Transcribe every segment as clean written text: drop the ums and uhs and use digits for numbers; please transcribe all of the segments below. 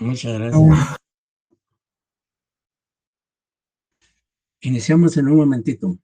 Muchas gracias. Iniciamos en un momentito.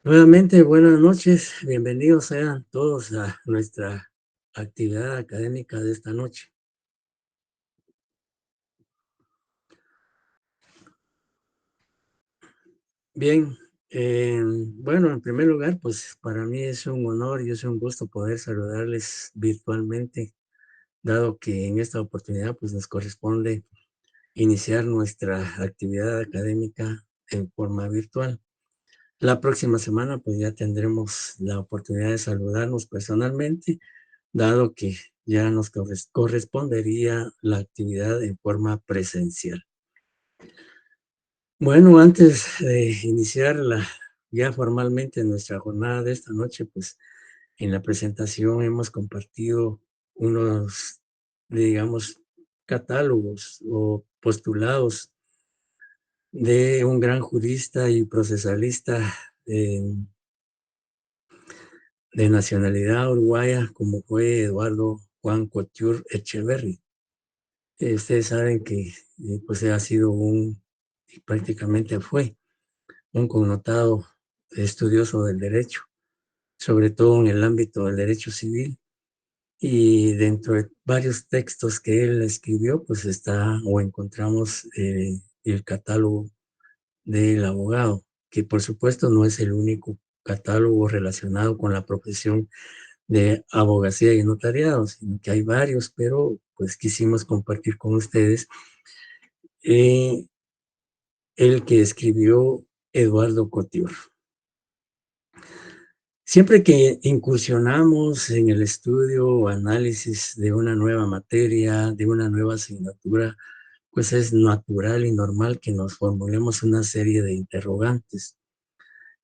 Nuevamente, buenas noches. Bienvenidos sean todos a nuestra actividad académica de esta noche. Bien, bueno, en primer lugar, pues para mí es un honor y es un gusto poder saludarles virtualmente, dado que en esta oportunidad pues nos corresponde iniciar nuestra actividad académica en forma virtual. La próxima semana pues ya tendremos la oportunidad de saludarnos personalmente, dado que ya nos correspondería la actividad en forma presencial. Bueno, antes de iniciar ya formalmente nuestra jornada de esta noche, pues en la presentación hemos compartido unos, digamos, catálogos o postulados de un gran jurista y procesalista de nacionalidad uruguaya, como fue Eduardo Juan Couture Echeverry. Ustedes saben que pues ha sido y prácticamente fue un connotado estudioso del derecho, sobre todo en el ámbito del derecho civil. Y dentro de varios textos que él escribió, pues está o encontramos el catálogo del abogado, que por supuesto no es el único catálogo relacionado con la profesión de abogacía y notariado, sino que hay varios, pero pues quisimos compartir con ustedes eh, el que escribió Eduardo Couture. Siempre que incursionamos en el estudio o análisis de una nueva materia, de una nueva asignatura, pues es natural y normal que nos formulemos una serie de interrogantes,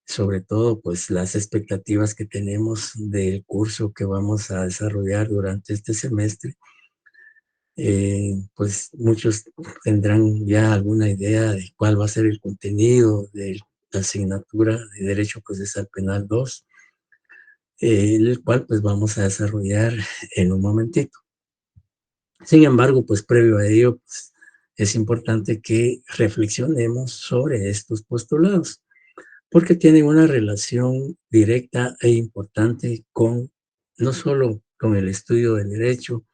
sobre todo pues las expectativas que tenemos del curso que vamos a desarrollar durante este semestre. Pues muchos tendrán ya alguna idea de cuál va a ser el contenido de la asignatura de Derecho Procesal Penal 2, el cual pues vamos a desarrollar en un momentito. Sin embargo, pues previo a ello, pues, es importante que reflexionemos sobre estos postulados, porque tienen una relación directa e importante con no solo con el estudio del derecho,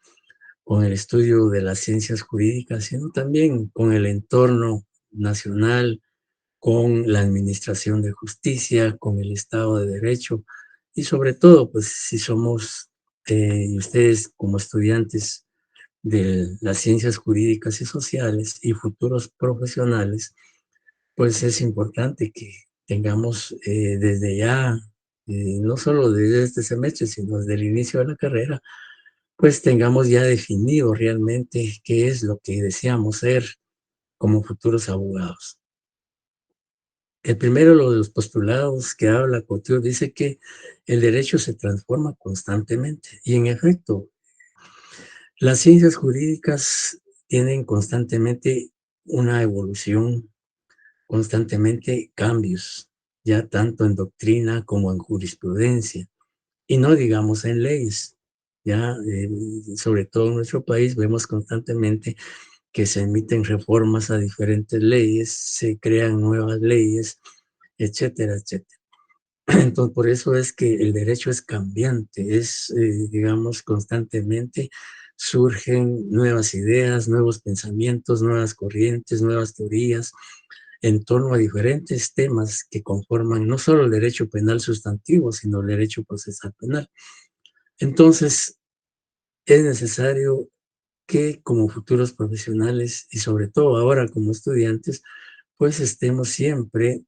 con el estudio de las ciencias jurídicas, sino también con el entorno nacional, con la administración de justicia, con el Estado de Derecho y sobre todo, pues si somos y ustedes como estudiantes de las ciencias jurídicas y sociales y futuros profesionales, pues es importante que tengamos desde ya, no solo desde este semestre, sino desde el inicio de la carrera, pues tengamos ya definido realmente qué es lo que deseamos ser como futuros abogados. El primero, lo de los postulados que habla Couture, dice que el derecho se transforma constantemente. Y en efecto, las ciencias jurídicas tienen constantemente una evolución, constantemente cambios, ya tanto en doctrina como en jurisprudencia, y no digamos en leyes. Ya, sobre todo en nuestro país, vemos constantemente que se emiten reformas a diferentes leyes, se crean nuevas leyes, etcétera, etcétera. Entonces, por eso es que el derecho es cambiante, digamos, constantemente surgen nuevas ideas, nuevos pensamientos, nuevas corrientes, nuevas teorías, en torno a diferentes temas que conforman no solo el derecho penal sustantivo, sino el derecho procesal penal. Entonces, es necesario que como futuros profesionales y sobre todo ahora como estudiantes, pues estemos siempre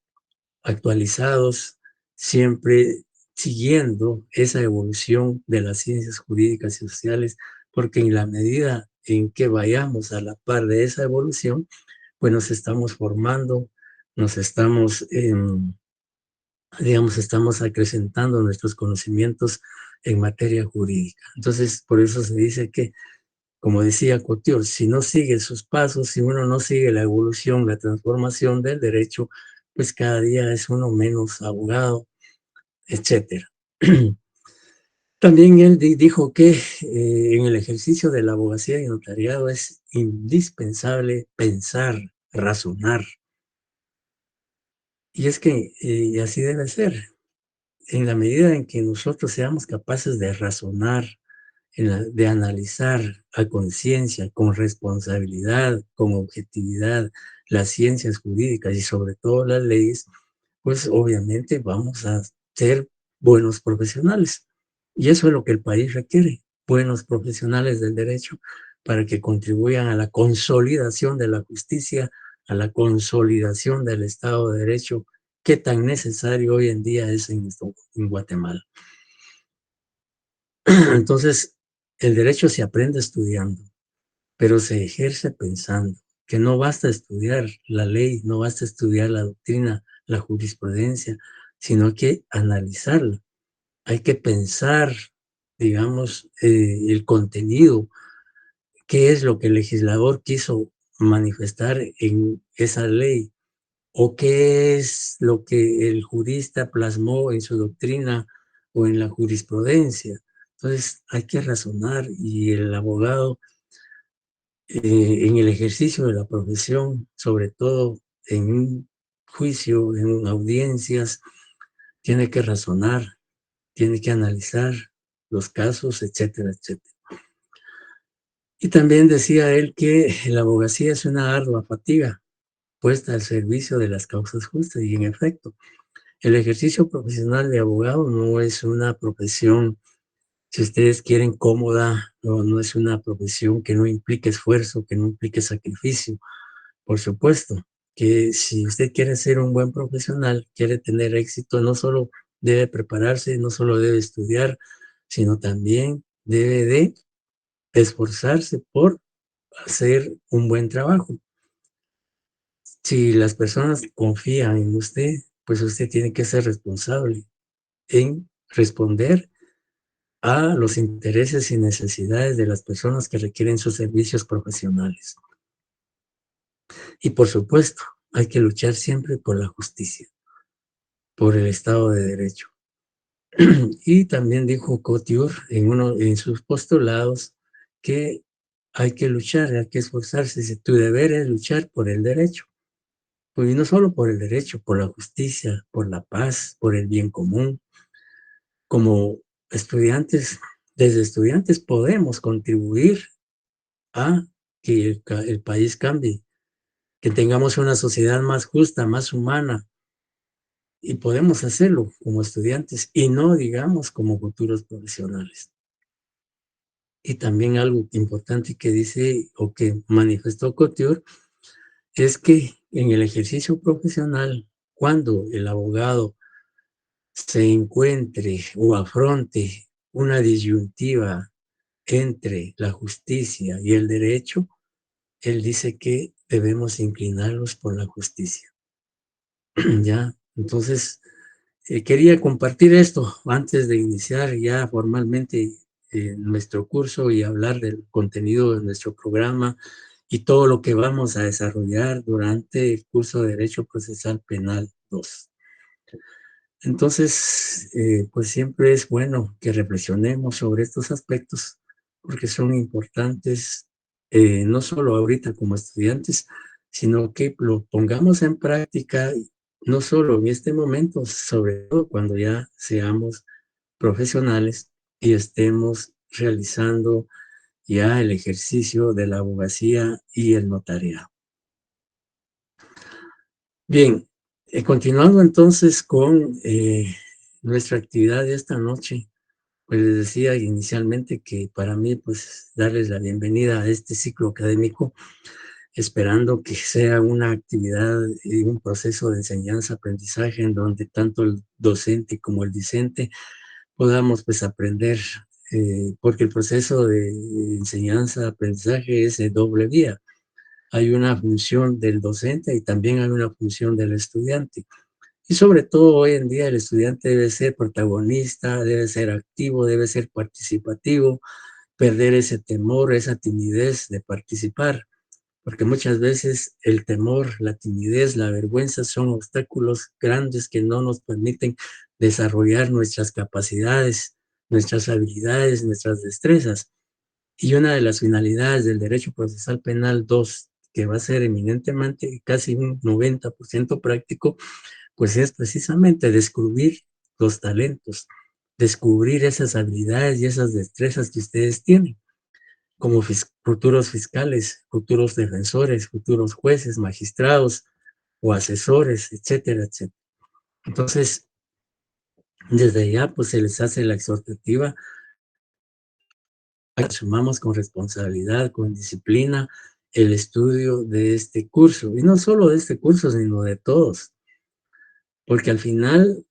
actualizados, siempre siguiendo esa evolución de las ciencias jurídicas y sociales, porque en la medida en que vayamos a la par de esa evolución, pues nos estamos formando, nos estamos, digamos, estamos acrecentando nuestros conocimientos en materia jurídica. Entonces, por eso se dice que, como decía Couture, si no sigue sus pasos, si uno no sigue la evolución, la transformación del derecho, pues cada día es uno menos abogado, etcétera. También él dijo que en el ejercicio de la abogacía y notariado es indispensable pensar, razonar. Y es que así debe ser. En la medida en que nosotros seamos capaces de razonar, de analizar a conciencia, con responsabilidad, con objetividad, las ciencias jurídicas y sobre todo las leyes, pues obviamente vamos a ser buenos profesionales. Y eso es lo que el país requiere, buenos profesionales del derecho para que contribuyan a la consolidación de la justicia, a la consolidación del Estado de Derecho, que tan necesario hoy en día es en Guatemala. Entonces, el derecho se aprende estudiando, pero se ejerce pensando, que no basta estudiar la ley, no basta estudiar la doctrina, la jurisprudencia, sino que analizarla. Hay que pensar, digamos, el contenido, qué es lo que el legislador quiso manifestar en esa ley, o qué es lo que el jurista plasmó en su doctrina o en la jurisprudencia. Entonces, hay que razonar y el abogado en el ejercicio de la profesión, sobre todo en un juicio, en audiencias, tiene que razonar, tiene que analizar los casos, etcétera, etcétera. Y también decía él que la abogacía es una ardua fatiga puesta al servicio de las causas justas y en efecto, el ejercicio profesional de abogado no es una profesión, si ustedes quieren, cómoda, no es una profesión que no implique esfuerzo, que no implique sacrificio. Por supuesto que si usted quiere ser un buen profesional, quiere tener éxito, no solo debe prepararse, no solo debe estudiar, sino también debe de esforzarse por hacer un buen trabajo. Si las personas confían en usted, pues usted tiene que ser responsable en responder a los intereses y necesidades de las personas que requieren sus servicios profesionales. Y por supuesto, hay que luchar siempre por la justicia, por el Estado de Derecho. Y también dijo Couture en sus postulados que hay que luchar, hay que esforzarse. Si tu deber es luchar por el derecho, pues y no solo por el derecho, por la justicia, por la paz, por el bien común. Como estudiantes, desde estudiantes podemos contribuir a que el país cambie, que tengamos una sociedad más justa, más humana, y podemos hacerlo como estudiantes y no digamos como futuros profesionales. Y también algo importante que dice o que manifestó Couture es que en el ejercicio profesional, cuando el abogado se encuentre o afronte una disyuntiva entre la justicia y el derecho, él dice que debemos inclinarnos por la justicia. ¿Ya? Entonces, quería compartir esto antes de iniciar ya formalmente nuestro curso y hablar del contenido de nuestro programa y todo lo que vamos a desarrollar durante el curso de Derecho Procesal Penal 2. Entonces, pues siempre es bueno que reflexionemos sobre estos aspectos porque son importantes, no solo ahorita como estudiantes, sino que lo pongamos en práctica, no solo en este momento, sobre todo cuando ya seamos profesionales y estemos realizando ya el ejercicio de la abogacía y el notariado. Bien, continuando entonces con nuestra actividad de esta noche, pues les decía inicialmente que para mí, pues darles la bienvenida a este ciclo académico, esperando que sea una actividad y un proceso de enseñanza-aprendizaje en donde tanto el docente como el discente podamos pues aprender, porque el proceso de enseñanza-aprendizaje es de doble vía. Hay una función del docente y también hay una función del estudiante. Y sobre todo hoy en día el estudiante debe ser protagonista, debe ser activo, debe ser participativo, perder ese temor, esa timidez de participar, porque muchas veces el temor, la timidez, la vergüenza son obstáculos grandes que no nos permiten desarrollar nuestras capacidades, nuestras habilidades, nuestras destrezas. Y una de las finalidades del Derecho Procesal Penal 2, que va a ser eminentemente casi un 90% práctico, pues es precisamente descubrir los talentos, descubrir esas habilidades y esas destrezas que ustedes tienen como futuros fiscales, futuros defensores, futuros jueces, magistrados o asesores, etcétera, etcétera. Entonces, desde ya, pues se les hace la exhortativa a que asumamos con responsabilidad, con disciplina, el estudio de este curso. Y no solo de este curso, sino de todos. Porque al final,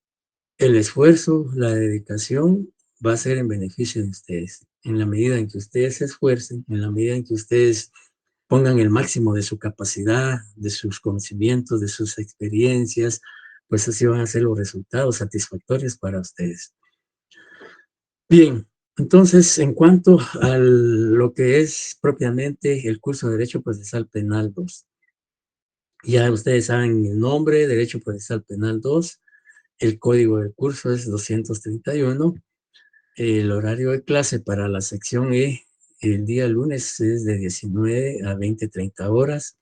el esfuerzo, la dedicación va a ser en beneficio de ustedes. En la medida en que ustedes se esfuercen, en la medida en que ustedes pongan el máximo de su capacidad, de sus conocimientos, de sus experiencias, pues así van a ser los resultados satisfactorios para ustedes. Bien, entonces, en cuanto a lo que es propiamente el curso de Derecho Procesal Penal 2, ya ustedes saben el nombre, Derecho Procesal Penal 2, el código del curso es 231, el horario de clase para la sección E, el día lunes es de 19 a 20:30 horas,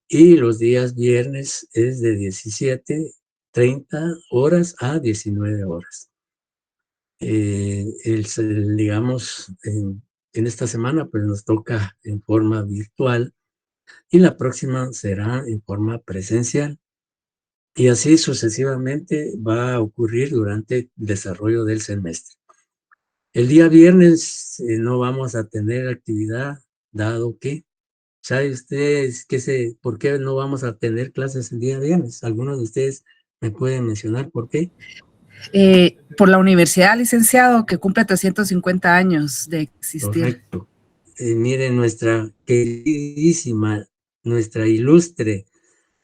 y los días viernes es de 17:30 a 19 horas. Digamos, en esta semana pues nos toca en forma virtual y la próxima será en forma presencial. Y así sucesivamente va a ocurrir durante el desarrollo del semestre. El día viernes no vamos a tener actividad, dado que ¿sabe ustedes por qué no vamos a tener clases el día viernes? ¿Algunos de ustedes me pueden mencionar por qué? Por la universidad, licenciado, que cumple 350 años de existir. Correcto. Miren, nuestra queridísima, nuestra ilustre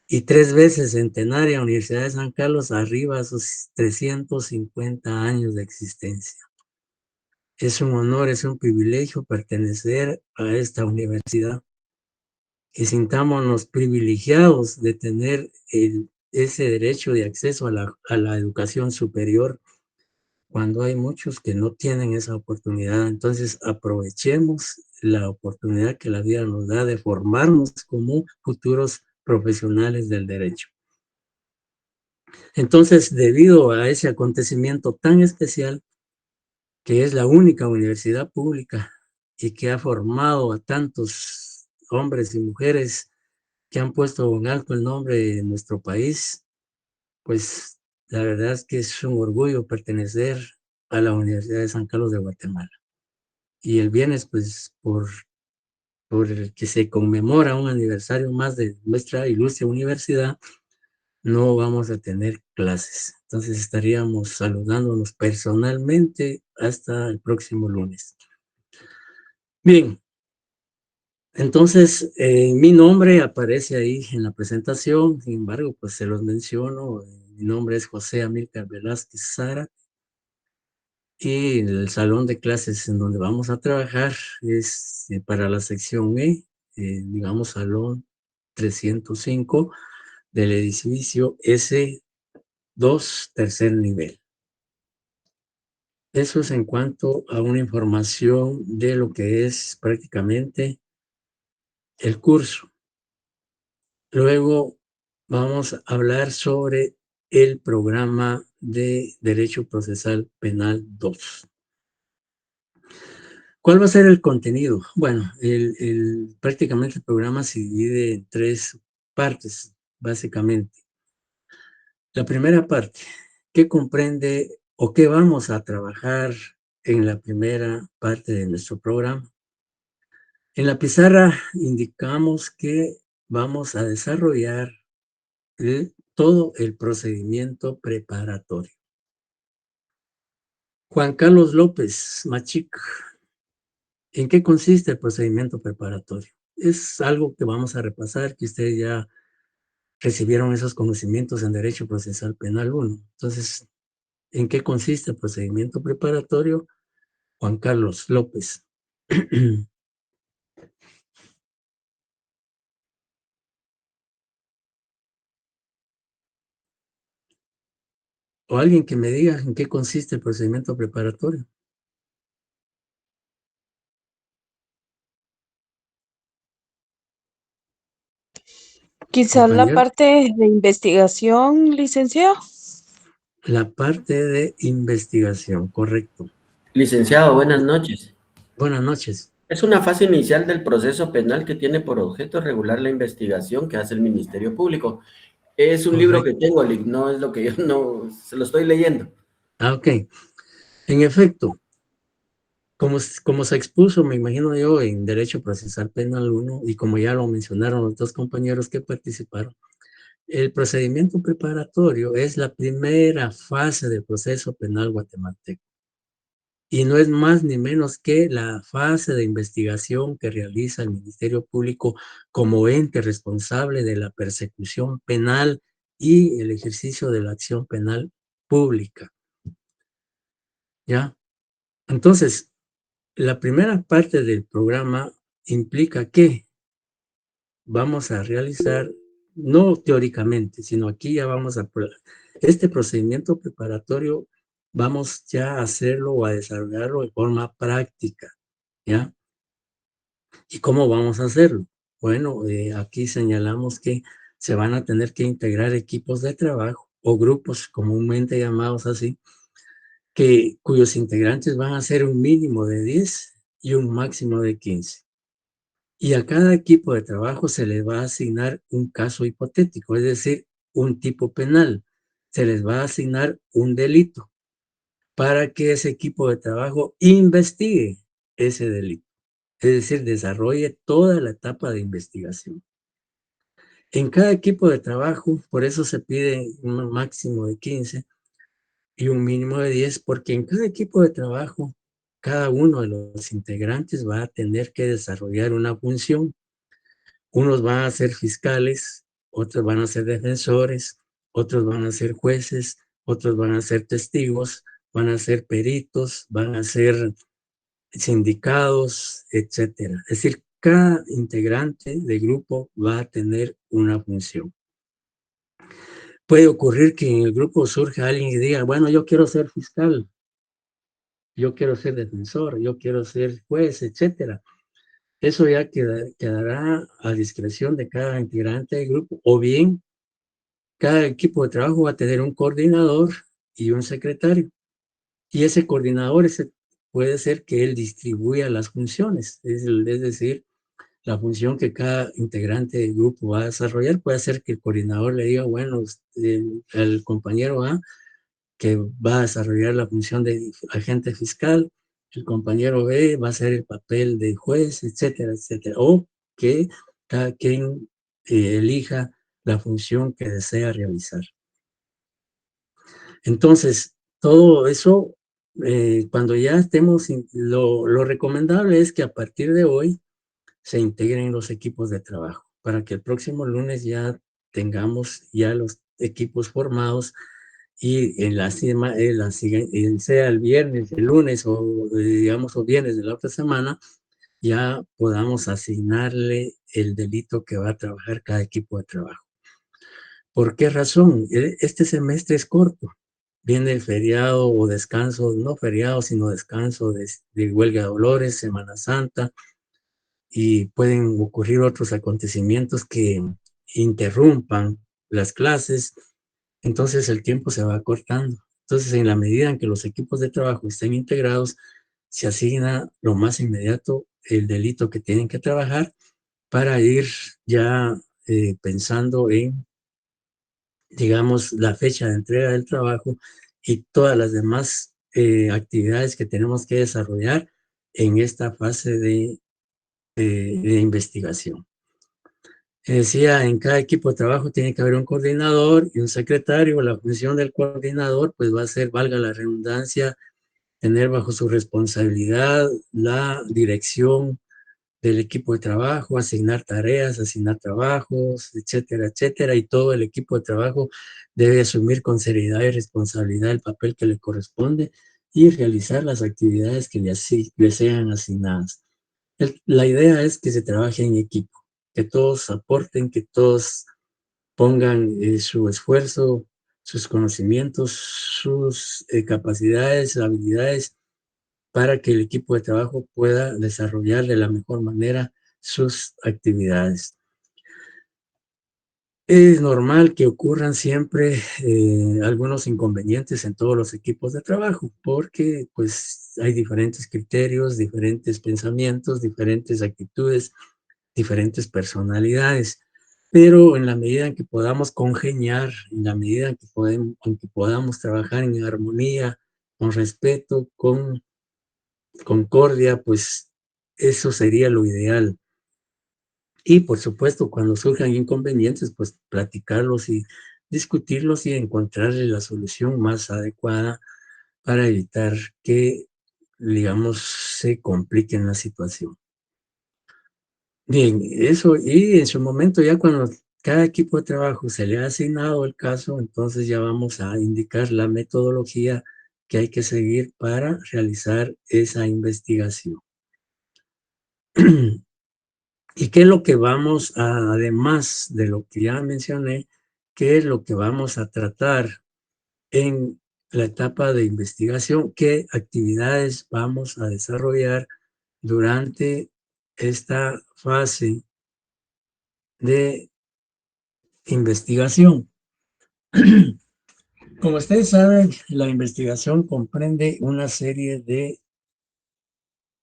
y 3 veces centenaria Universidad de San Carlos arriba a sus 350 años de existencia. Es un honor, es un privilegio pertenecer a esta universidad. Y sintámonos privilegiados de tener ese derecho de acceso a la educación superior cuando hay muchos que no tienen esa oportunidad. Entonces aprovechemos la oportunidad que la vida nos da de formarnos como futuros profesionales del derecho. Entonces, debido a ese acontecimiento tan especial, que es la única universidad pública y que ha formado a tantos hombres y mujeres que han puesto en alto el nombre de nuestro país, pues la verdad es que es un orgullo pertenecer a la Universidad de San Carlos de Guatemala. Y el viernes, pues por el que se conmemora un aniversario más de nuestra ilustre universidad, no vamos a tener clases. Entonces estaríamos saludándonos personalmente hasta el próximo lunes. Bien, entonces, mi nombre aparece ahí en la presentación, sin embargo, pues se los menciono. Mi nombre es José Amílcar Velázquez Sara y el salón de clases en donde vamos a trabajar es para la sección E, digamos, salón 305 del edificio S2, tercer nivel. Eso es en cuanto a una información de lo que es prácticamente el curso. Luego vamos a hablar sobre el programa de Derecho Procesal Penal 2. ¿Cuál va a ser el contenido? Bueno, prácticamente el programa se divide en 3 partes, básicamente. La primera parte, ¿qué comprende o qué vamos a trabajar en la primera parte de nuestro programa? En la pizarra indicamos que vamos a desarrollar todo el procedimiento preparatorio. Juan Carlos López Machic, ¿en qué consiste el procedimiento preparatorio? Es algo que vamos a repasar, que ustedes ya recibieron esos conocimientos en Derecho Procesal Penal 1. Entonces, ¿en qué consiste el procedimiento preparatorio? Juan Carlos López. O alguien que me diga en qué consiste el procedimiento preparatorio. Quizás la Compañero, parte de investigación, licenciado. la parte de investigación, correcto. Licenciado, buenas noches. Buenas noches. Es una fase inicial del proceso penal que tiene por objeto regular la investigación que hace el Ministerio Público. Es un libro que Correcto. tengo, no es lo que yo no se lo estoy leyendo. Ok. En efecto, como se expuso, me imagino yo, en Derecho Procesal Penal 1, y como ya lo mencionaron los dos compañeros que participaron, el procedimiento preparatorio es la primera fase del proceso penal guatemalteco. Y no es más ni menos que la fase de investigación que realiza el Ministerio Público como ente responsable de la persecución penal y el ejercicio de la acción penal pública. ¿Ya? Entonces, la primera parte del programa implica que vamos a realizar, no teóricamente, sino aquí ya vamos a, este procedimiento preparatorio, vamos ya a hacerlo o a desarrollarlo de forma práctica, ¿ya? ¿Y cómo vamos a hacerlo? Bueno, aquí señalamos que se van a tener que integrar equipos de trabajo o grupos comúnmente llamados así, cuyos integrantes van a ser un mínimo de 10 y un máximo de 15. Y a cada equipo de trabajo se le va a asignar un caso hipotético, es decir, un tipo penal. Se les va a asignar un delito para que ese equipo de trabajo investigue ese delito, es decir, desarrolle toda la etapa de investigación. En cada equipo de trabajo, por eso se pide un máximo de 15 y un mínimo de 10, porque en cada equipo de trabajo, cada uno de los integrantes va a tener que desarrollar una función. Unos van a ser fiscales, otros van a ser defensores, otros van a ser jueces, otros van a ser testigos, van a ser peritos, van a ser sindicados, etcétera. Es decir, cada integrante del grupo va a tener una función. Puede ocurrir que en el grupo surja alguien y diga, bueno, yo quiero ser fiscal, yo quiero ser defensor, yo quiero ser juez, etcétera. Eso ya quedará a discreción de cada integrante del grupo, o bien cada equipo de trabajo va a tener un coordinador y un secretario. Y ese coordinador puede ser que él distribuya las funciones, es decir, la función que cada integrante del grupo va a desarrollar. Puede ser que el coordinador le diga, bueno, el compañero A, que va a desarrollar la función de agente fiscal, el compañero B va a hacer el papel de juez, etcétera, etcétera. O que cada quien elija la función que desea realizar. Entonces, todo eso, cuando ya estemos, lo recomendable es que a partir de hoy se integren los equipos de trabajo, para que el próximo lunes ya tengamos ya los equipos formados y en sea el viernes, el lunes o digamos o viernes de la otra semana, ya podamos asignarle el delito que va a trabajar cada equipo de trabajo. ¿Por qué razón? Este semestre es corto. Viene el feriado o descanso, no feriado, sino descanso de huelga de dolores, Semana Santa, y pueden ocurrir otros acontecimientos que interrumpan las clases, entonces el tiempo se va acortando. Entonces, en la medida en que los equipos de trabajo estén integrados, se asigna lo más inmediato el delito que tienen que trabajar para ir ya pensando en digamos, la fecha de entrega del trabajo y todas las demás actividades que tenemos que desarrollar en esta fase de investigación. Decía, en cada equipo de trabajo tiene que haber un coordinador y un secretario. La función del coordinador, pues va a ser, valga la redundancia, tener bajo su responsabilidad la dirección del equipo de trabajo, asignar tareas, asignar trabajos, etcétera, etcétera, y todo el equipo de trabajo debe asumir con seriedad y responsabilidad el papel que le corresponde y realizar las actividades que le sean asignadas. La idea es que se trabaje en equipo, que todos aporten, que todos pongan su esfuerzo, sus conocimientos, sus capacidades, habilidades, para que el equipo de trabajo pueda desarrollar de la mejor manera sus actividades. Es normal que ocurran siempre algunos inconvenientes en todos los equipos de trabajo, porque pues hay diferentes criterios, diferentes pensamientos, diferentes actitudes, diferentes personalidades, pero en la medida en que podamos congeniar, en la medida en que podamos trabajar en armonía, con respeto, con concordia, pues eso sería lo ideal. Y por supuesto, cuando surjan inconvenientes, pues platicarlos y discutirlos y encontrarle la solución más adecuada para evitar que, digamos, se complique la situación. Bien, eso, y en su momento ya cuando cada equipo de trabajo se le ha asignado el caso, entonces ya vamos a indicar la metodología que hay que seguir para realizar esa investigación. ¿Y qué es lo que vamos a, además de lo que ya mencioné, qué es lo que vamos a tratar en la etapa de investigación? ¿Qué actividades vamos a desarrollar durante esta fase de investigación? Como ustedes saben, la investigación comprende una serie de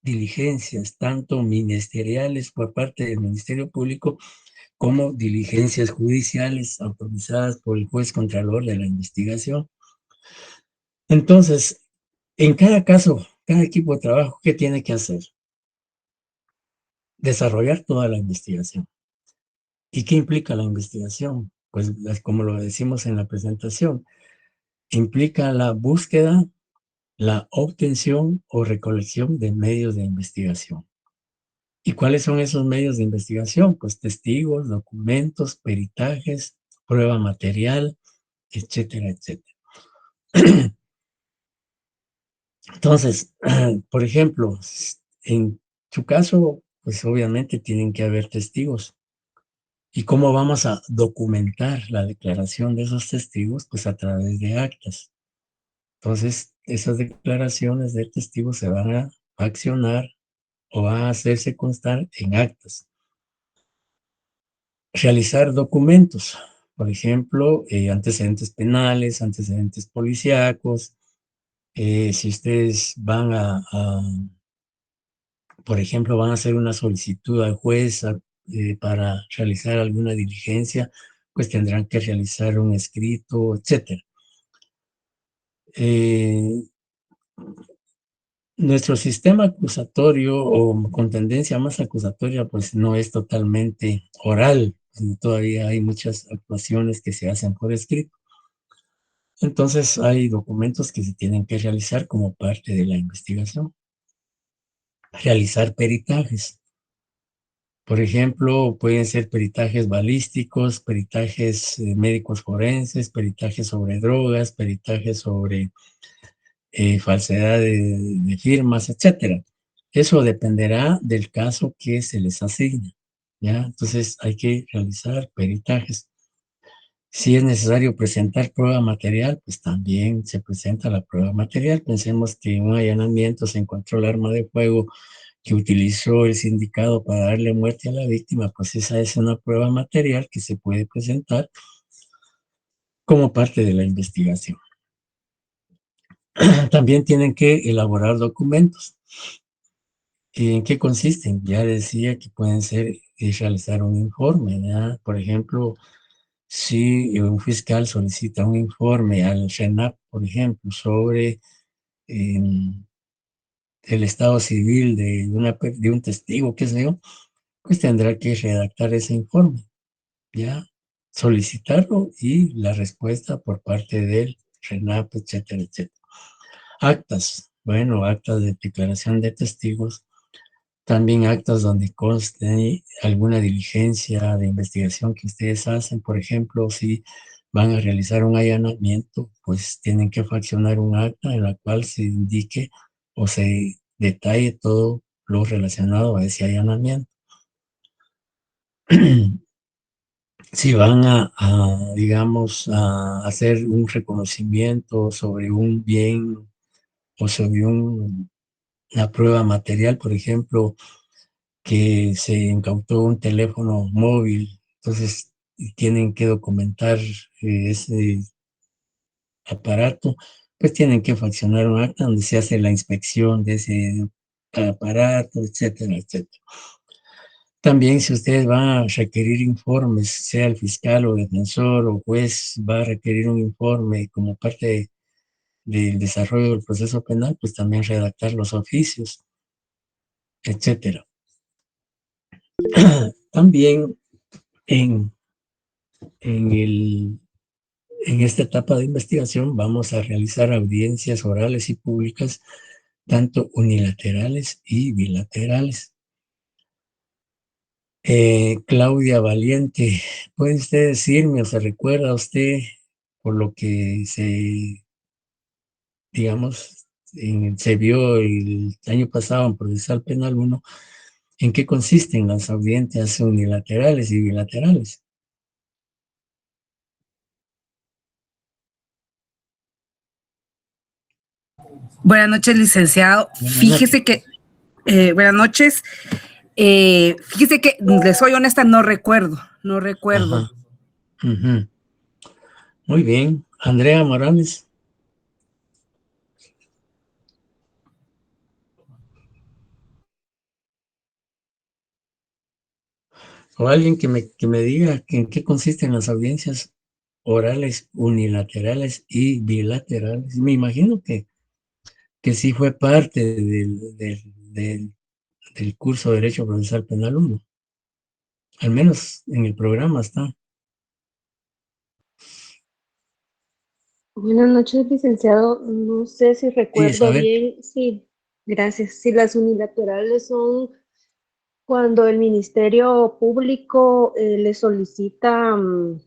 diligencias, tanto ministeriales por parte del Ministerio Público, como diligencias judiciales autorizadas por el juez contralor de la investigación. Entonces, en cada caso, cada equipo de trabajo, ¿qué tiene que hacer? Desarrollar toda la investigación. ¿Y qué implica la investigación? Pues, como lo decimos en la presentación, implica la búsqueda, la obtención o recolección de medios de investigación. ¿Y cuáles son esos medios de investigación? Pues testigos, documentos, peritajes, prueba material, etcétera, etcétera. Entonces, por ejemplo, en su caso, pues obviamente tienen que haber testigos. ¿Y cómo vamos a documentar la declaración de esos testigos? Pues a través de actas. Entonces, esas declaraciones de testigos se van a accionar o a hacerse constar en actas. Realizar documentos, por ejemplo, antecedentes penales, antecedentes policíacos. Si ustedes van por ejemplo, van a hacer una solicitud al juez para realizar alguna diligencia, pues tendrán que realizar un escrito, etcétera. Nuestro sistema acusatorio o con tendencia más acusatoria, pues no es totalmente oral, todavía hay muchas actuaciones que se hacen por escrito. Entonces hay documentos que se tienen que realizar como parte de la investigación. Realizar peritajes. Por ejemplo, pueden ser peritajes balísticos, peritajes médicos forenses, peritajes sobre drogas, peritajes sobre falsedad de firmas, etcétera. Eso dependerá del caso que se les asigne, ¿ya? Entonces hay que realizar peritajes. Si es necesario presentar prueba material, pues también se presenta la prueba material. Pensemos que en un allanamiento se encontró el arma de fuego que utilizó el sindicado para darle muerte a la víctima, pues esa es una prueba material que se puede presentar como parte de la investigación. También tienen que elaborar documentos. ¿En qué consisten? Ya decía que pueden ser realizar un informe, ¿ya? Por ejemplo, si un fiscal solicita un informe al RENAP, por ejemplo, sobre el estado civil de un testigo, qué sé yo, pues tendrá que redactar ese informe, ya, solicitarlo y la respuesta por parte del RENAP, etcétera, etcétera. Actas, bueno, actas de declaración de testigos, también actas donde conste alguna diligencia de investigación que ustedes hacen. Por ejemplo, si van a realizar un allanamiento, pues tienen que fraccionar un acta en la cual se indique o se detalle todo lo relacionado a ese allanamiento. Si van digamos, a hacer un reconocimiento sobre un bien o sobre una prueba material, por ejemplo, que se incautó un teléfono móvil, entonces tienen que documentar ese aparato, pues tienen que fraccionar un acta donde se hace la inspección de ese aparato, etcétera, etcétera. También si ustedes van a requerir informes, sea el fiscal o defensor o juez va a requerir un informe como parte del desarrollo del proceso penal, pues también redactar los oficios, etcétera. También en, en, el, en esta etapa de investigación vamos a realizar audiencias orales y públicas, tanto unilaterales y bilaterales. Claudia Valiente, ¿puede usted decirme o se recuerda usted por lo que digamos, se vio el año pasado en Procesal Penal 1, en qué consisten las audiencias unilaterales y bilaterales? Buenas noches, licenciado. Buenas noches. Fíjese que, buenas noches. Fíjese que, les soy honesta, no recuerdo. Ajá. Ujú. Muy bien. Andrea Morales. O alguien que me diga en qué consisten las audiencias orales unilaterales y bilaterales. Me imagino que sí fue parte del curso de Derecho Procesal Penal 1. Al menos en el programa está. Buenas noches, licenciado. No sé si Sí, recuerdo Isabel. bien. Sí, gracias. Si las unilaterales son cuando el Ministerio Público le solicita al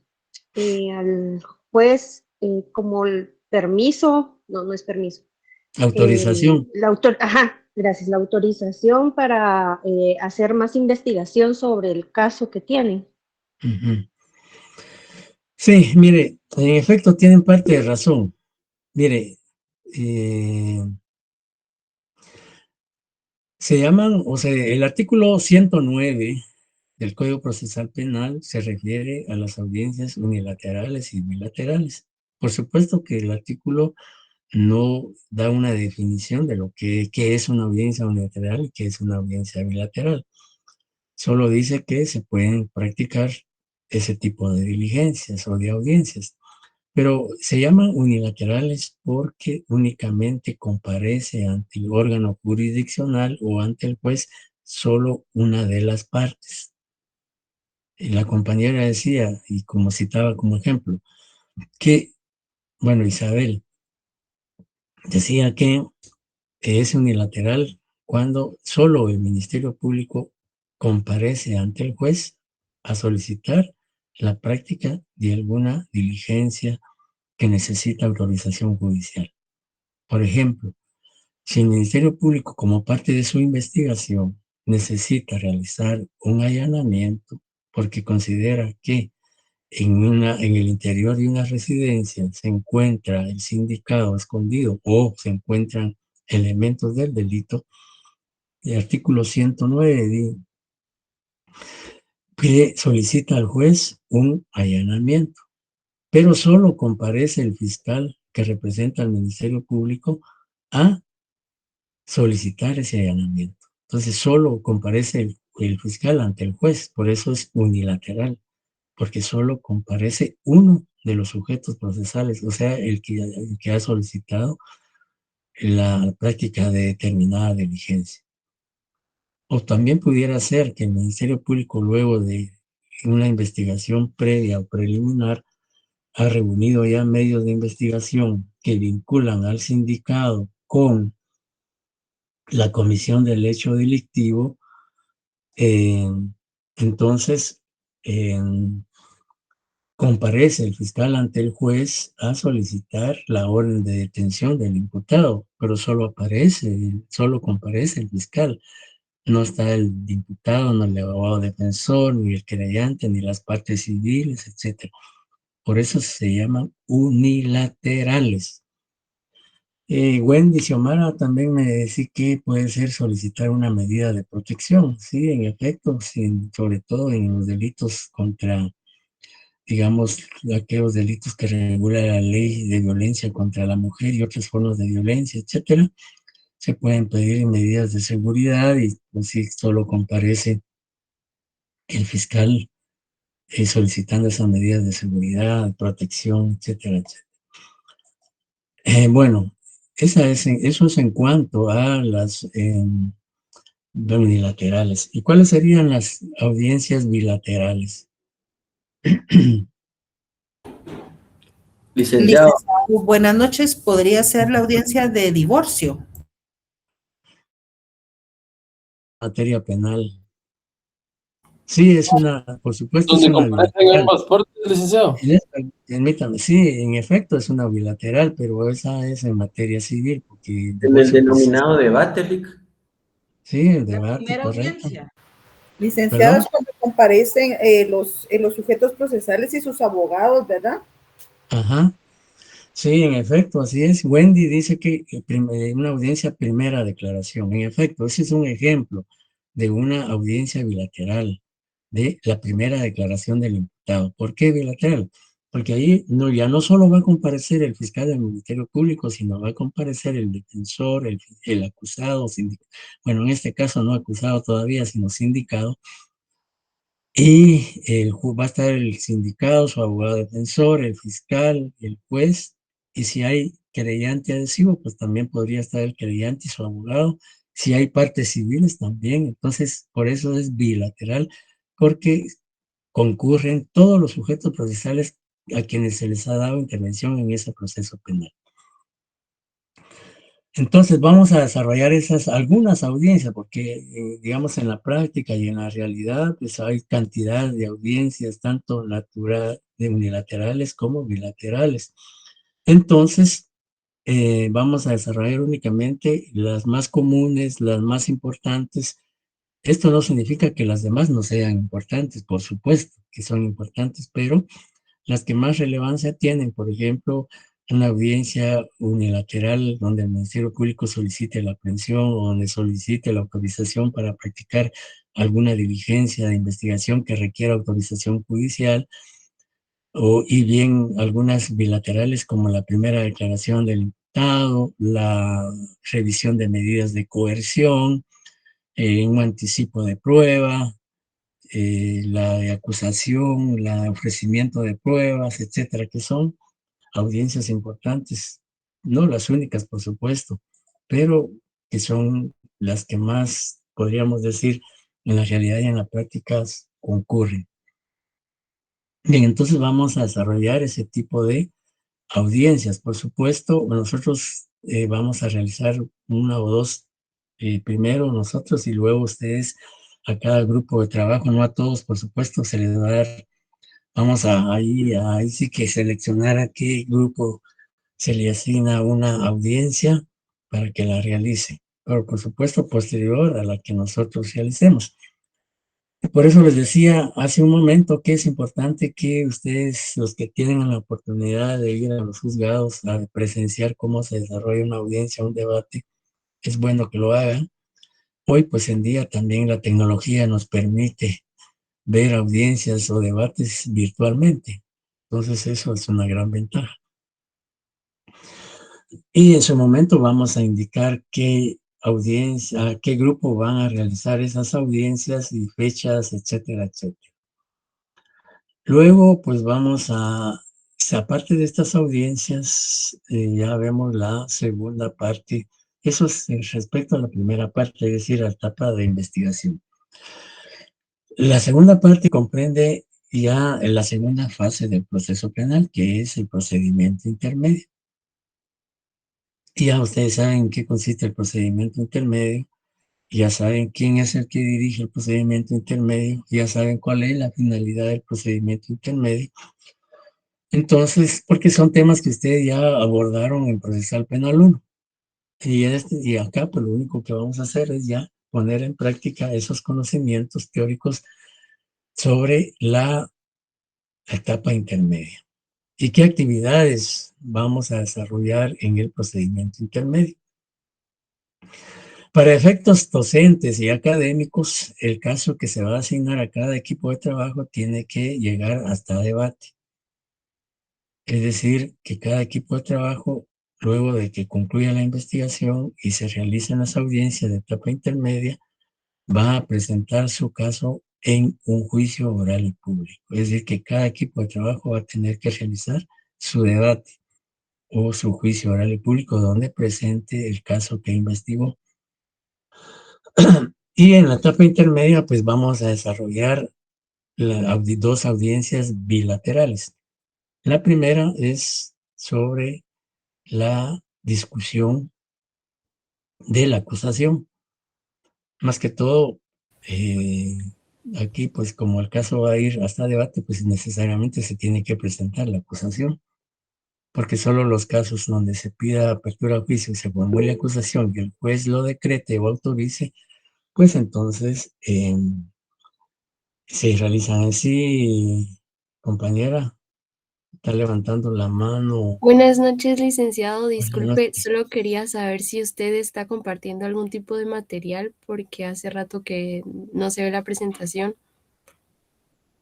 juez como el permiso, no es permiso, Autorización. gracias, la autorización para hacer más investigación sobre el caso que tienen. Ujú. Sí, mire, en efecto tienen parte de razón. Mire, se llaman, o sea, el artículo 109 del Código Procesal Penal se refiere a las audiencias unilaterales y bilaterales. Por supuesto que el artículo no da una definición de lo que es una audiencia unilateral y qué es una audiencia bilateral. Solo dice que se pueden practicar ese tipo de diligencias o de audiencias. Pero se llaman unilaterales porque únicamente comparece ante el órgano jurisdiccional o ante el juez solo una de las partes. Y la compañera decía, y como citaba como ejemplo, que, bueno, Isabel decía que es unilateral cuando solo el Ministerio Público comparece ante el juez a solicitar la práctica de alguna diligencia que necesita autorización judicial. Por ejemplo, si el Ministerio Público, como parte de su investigación, necesita realizar un allanamiento porque considera que en el interior de una residencia se encuentra el sindicado escondido o se encuentran elementos del delito, el artículo 109 solicita al juez un allanamiento, pero solo comparece el fiscal que representa al Ministerio Público a solicitar ese allanamiento. Entonces, solo comparece el fiscal ante el juez, por eso es unilateral, porque solo comparece uno de los sujetos procesales, o sea, el que ha solicitado la práctica de determinada diligencia. O también pudiera ser que el Ministerio Público, luego de una investigación previa o preliminar, ha reunido ya medios de investigación que vinculan al sindicado con la comisión del hecho delictivo. Entonces, comparece el fiscal ante el juez a solicitar la orden de detención del imputado, pero solo comparece el fiscal. No está el imputado, no el abogado defensor, ni el creyente, ni las partes civiles, etc. Por eso se llaman unilaterales. Wendy Xiomara también me decía que puede ser solicitar una medida de protección. Sí, en efecto, sobre todo en los delitos contra, digamos, aquellos delitos que regula la ley de violencia contra la mujer y otras formas de violencia, etcétera, se pueden pedir medidas de seguridad y pues sí, solo comparece el fiscal solicitando esas medidas de seguridad, protección, etcétera, etcétera. Bueno, eso es en cuanto a las unilaterales. ¿Y cuáles serían las audiencias bilaterales? Licenciado, Buenas noches. ¿Podría ser la audiencia de divorcio? Materia penal. Sí, por supuesto, es ¿Donde una comparecen el bilateral. pasaporte, licenciado? Permítame, sí, en efecto es una bilateral, pero esa es en materia civil, porque en el divorcio, pues, denominado debate, Lic. sí, el La debate, primera correcto. audiencia. Licenciados, ¿Perdón? cuando comparecen los sujetos procesales y sus abogados, ¿verdad? Ajá. Sí, en efecto, así es. Wendy dice que una audiencia primera declaración. En efecto, ese es un ejemplo de una audiencia bilateral, de la primera declaración del imputado. ¿Por qué bilateral? Porque ahí ya no solo va a comparecer el fiscal del Ministerio Público, sino va a comparecer el defensor, el acusado, bueno, en este caso no acusado todavía, sino sindicado, y va a estar el sindicado, su abogado defensor, el fiscal, el juez, y si hay querellante adhesivo, pues también podría estar el querellante y su abogado. Si hay partes civiles también, entonces por eso es bilateral, porque concurren todos los sujetos procesales a quienes se les ha dado intervención en ese proceso penal. Entonces vamos a desarrollar algunas audiencias, porque digamos en la práctica y en la realidad, pues hay cantidad de audiencias, tanto unilaterales como bilaterales. Entonces, vamos a desarrollar únicamente las más comunes, las más importantes. Esto no significa que las demás no sean importantes, por supuesto que son importantes, pero las que más relevancia tienen, por ejemplo, una audiencia unilateral donde el Ministerio Público solicite la aprehensión o donde solicite la autorización para practicar alguna diligencia de investigación que requiera autorización judicial, y bien algunas bilaterales como la primera declaración del imputado, la revisión de medidas de coerción, un anticipo de prueba, la de acusación, el ofrecimiento de pruebas, etcétera, que son audiencias importantes, no las únicas, por supuesto, pero que son las que más, podríamos decir, en la realidad y en la práctica concurren. Bien, entonces vamos a desarrollar ese tipo de audiencias. Por supuesto, nosotros vamos a realizar una o dos, primero nosotros y luego ustedes a cada grupo de trabajo, no a todos, por supuesto, se les va a dar, vamos ahí sí que seleccionar a qué grupo se le asigna una audiencia para que la realice, pero por supuesto posterior a la que nosotros realicemos. Por eso les decía hace un momento que es importante que ustedes, los que tienen la oportunidad de ir a los juzgados a presenciar cómo se desarrolla una audiencia, un debate, es bueno que lo hagan. Hoy, pues en día también la tecnología nos permite ver audiencias o debates virtualmente. Entonces eso es una gran ventaja. Y en su momento vamos a indicar qué audiencia, qué grupo van a realizar esas audiencias y fechas, etcétera, etcétera. Luego, pues vamos a, aparte de estas audiencias, ya vemos la segunda parte. Eso es respecto a la primera parte, es decir, a la etapa de investigación. La segunda parte comprende ya en la segunda fase del proceso penal, que es el procedimiento intermedio. Y ya ustedes saben en qué consiste el procedimiento intermedio, ya saben quién es el que dirige el procedimiento intermedio, ya saben cuál es la finalidad del procedimiento intermedio. Entonces, porque son temas que ustedes ya abordaron en Procesal Penal 1. Y acá, pues lo único que vamos a hacer es ya poner en práctica esos conocimientos teóricos sobre la etapa intermedia. ¿Y qué actividades vamos a desarrollar en el procedimiento intermedio? Para efectos docentes y académicos, el caso que se va a asignar a cada equipo de trabajo tiene que llegar hasta debate. Es decir, que cada equipo de trabajo, luego de que concluya la investigación y se realicen las audiencias de etapa intermedia, va a presentar su caso en un juicio oral y público. Es decir, que cada equipo de trabajo va a tener que realizar su debate o su juicio oral y público donde presente el caso que investigó. Y en la etapa intermedia, pues vamos a desarrollar dos audiencias bilaterales. La primera es sobre la discusión de la acusación. Más que todo, aquí, pues como el caso va a ir hasta debate, pues necesariamente se tiene que presentar la acusación, porque solo los casos donde se pida apertura a juicio y se formule acusación y el juez lo decrete o autorice, pues entonces se realizan así. Compañera, está levantando la mano. Buenas noches, licenciado. Buenas Disculpe, noches. solo quería saber si usted está compartiendo algún tipo de material porque hace rato que no se ve la presentación,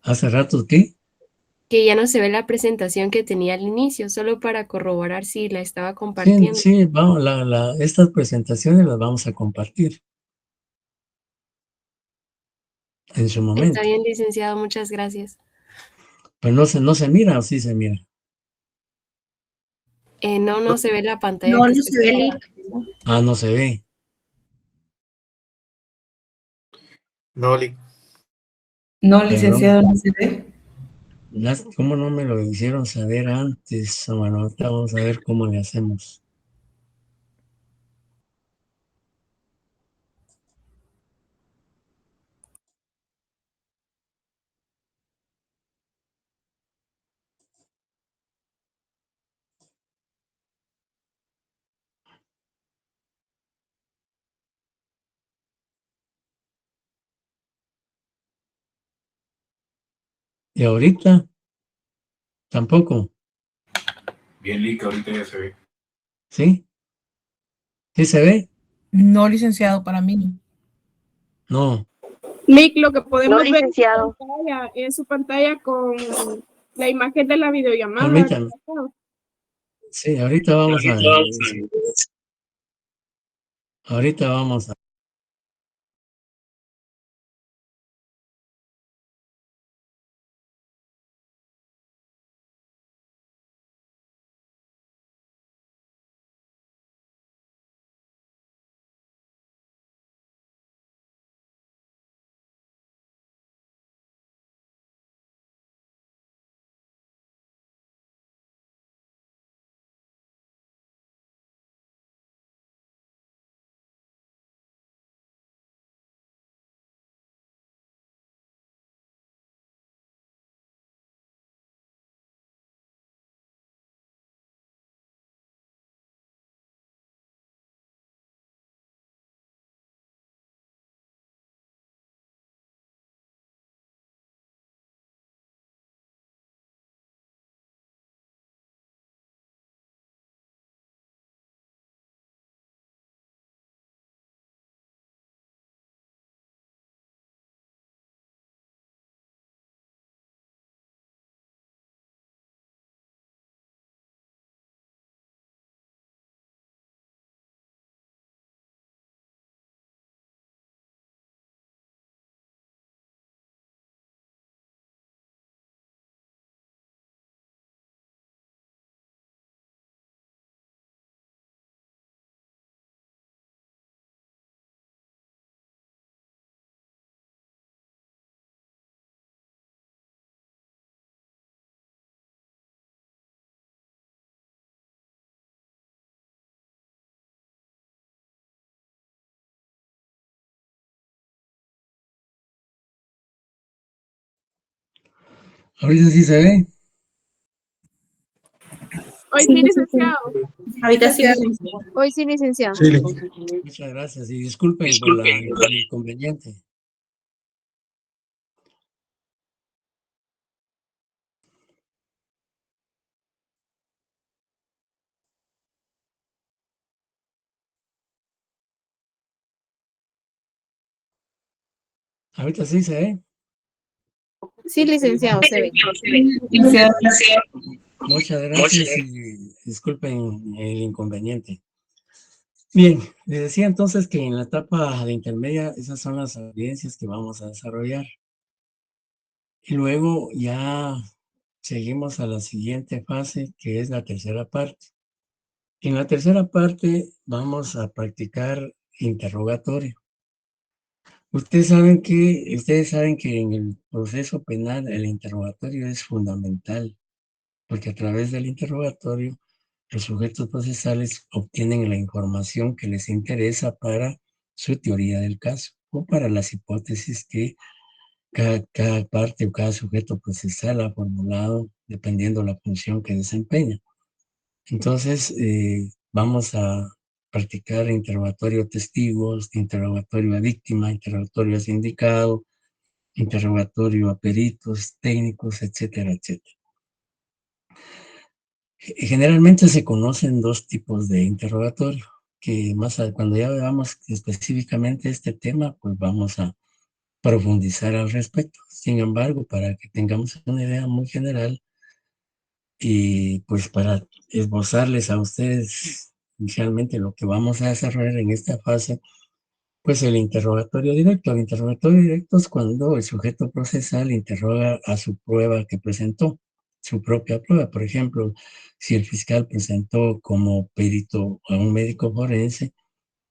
¿Hace rato qué? que ya no se ve la presentación que tenía al inicio, solo para corroborar si la estaba Sí, compartiendo. sí, vamos, estas presentaciones las vamos a compartir en su Está momento. bien, licenciado, muchas gracias. Pues no se mira o sí se mira. No, no se ve la pantalla No, que no usted se ve está el link. compartiendo. Ah, no se ve. No, No, Perdón. licenciado, no se ve. ¿Cómo no me lo hicieron saber antes? Bueno, ahorita vamos a ver cómo le hacemos. ¿Y ahorita? Tampoco. bien, Lick, ahorita ya se ve. ¿Sí? ¿Sí se ve? No, licenciado, para mí no. No. Lick, lo que podemos ver en licenciado. su pantalla es su pantalla con la imagen de la videollamada. Permítame. Sí, ahorita vamos a ver. Ahorita vamos a Ahorita sí se ve. Hoy sí, licenciado. Ahorita sí. Hoy sí, licenciado. Muchas gracias y disculpen por el inconveniente. Ahorita sí se ve. Sí, licenciado, se ve. Muchas gracias y disculpen el inconveniente. Bien, les decía entonces que en la etapa de intermedia esas son las audiencias que vamos a desarrollar. Y luego ya seguimos a la siguiente fase, que es la tercera parte. En la tercera parte vamos a practicar interrogatorio. Ustedes saben que en el proceso penal el interrogatorio es fundamental, porque a través del interrogatorio los sujetos procesales obtienen la información que les interesa para su teoría del caso o para las hipótesis que cada parte o cada sujeto procesal ha formulado dependiendo la función que desempeña. Entonces, vamos a practicar interrogatorio a testigos, interrogatorio a víctima, interrogatorio a sindicado, interrogatorio a peritos, técnicos, etcétera, etcétera. Generalmente se conocen dos tipos de interrogatorio, que cuando ya veamos específicamente este tema, pues vamos a profundizar al respecto. Sin embargo, para que tengamos una idea muy general y pues para esbozarles a ustedes inicialmente lo que vamos a desarrollar en esta fase, pues el interrogatorio directo. El interrogatorio directo es cuando el sujeto procesal interroga a su prueba que presentó, su propia prueba. Por ejemplo, si el fiscal presentó como perito a un médico forense,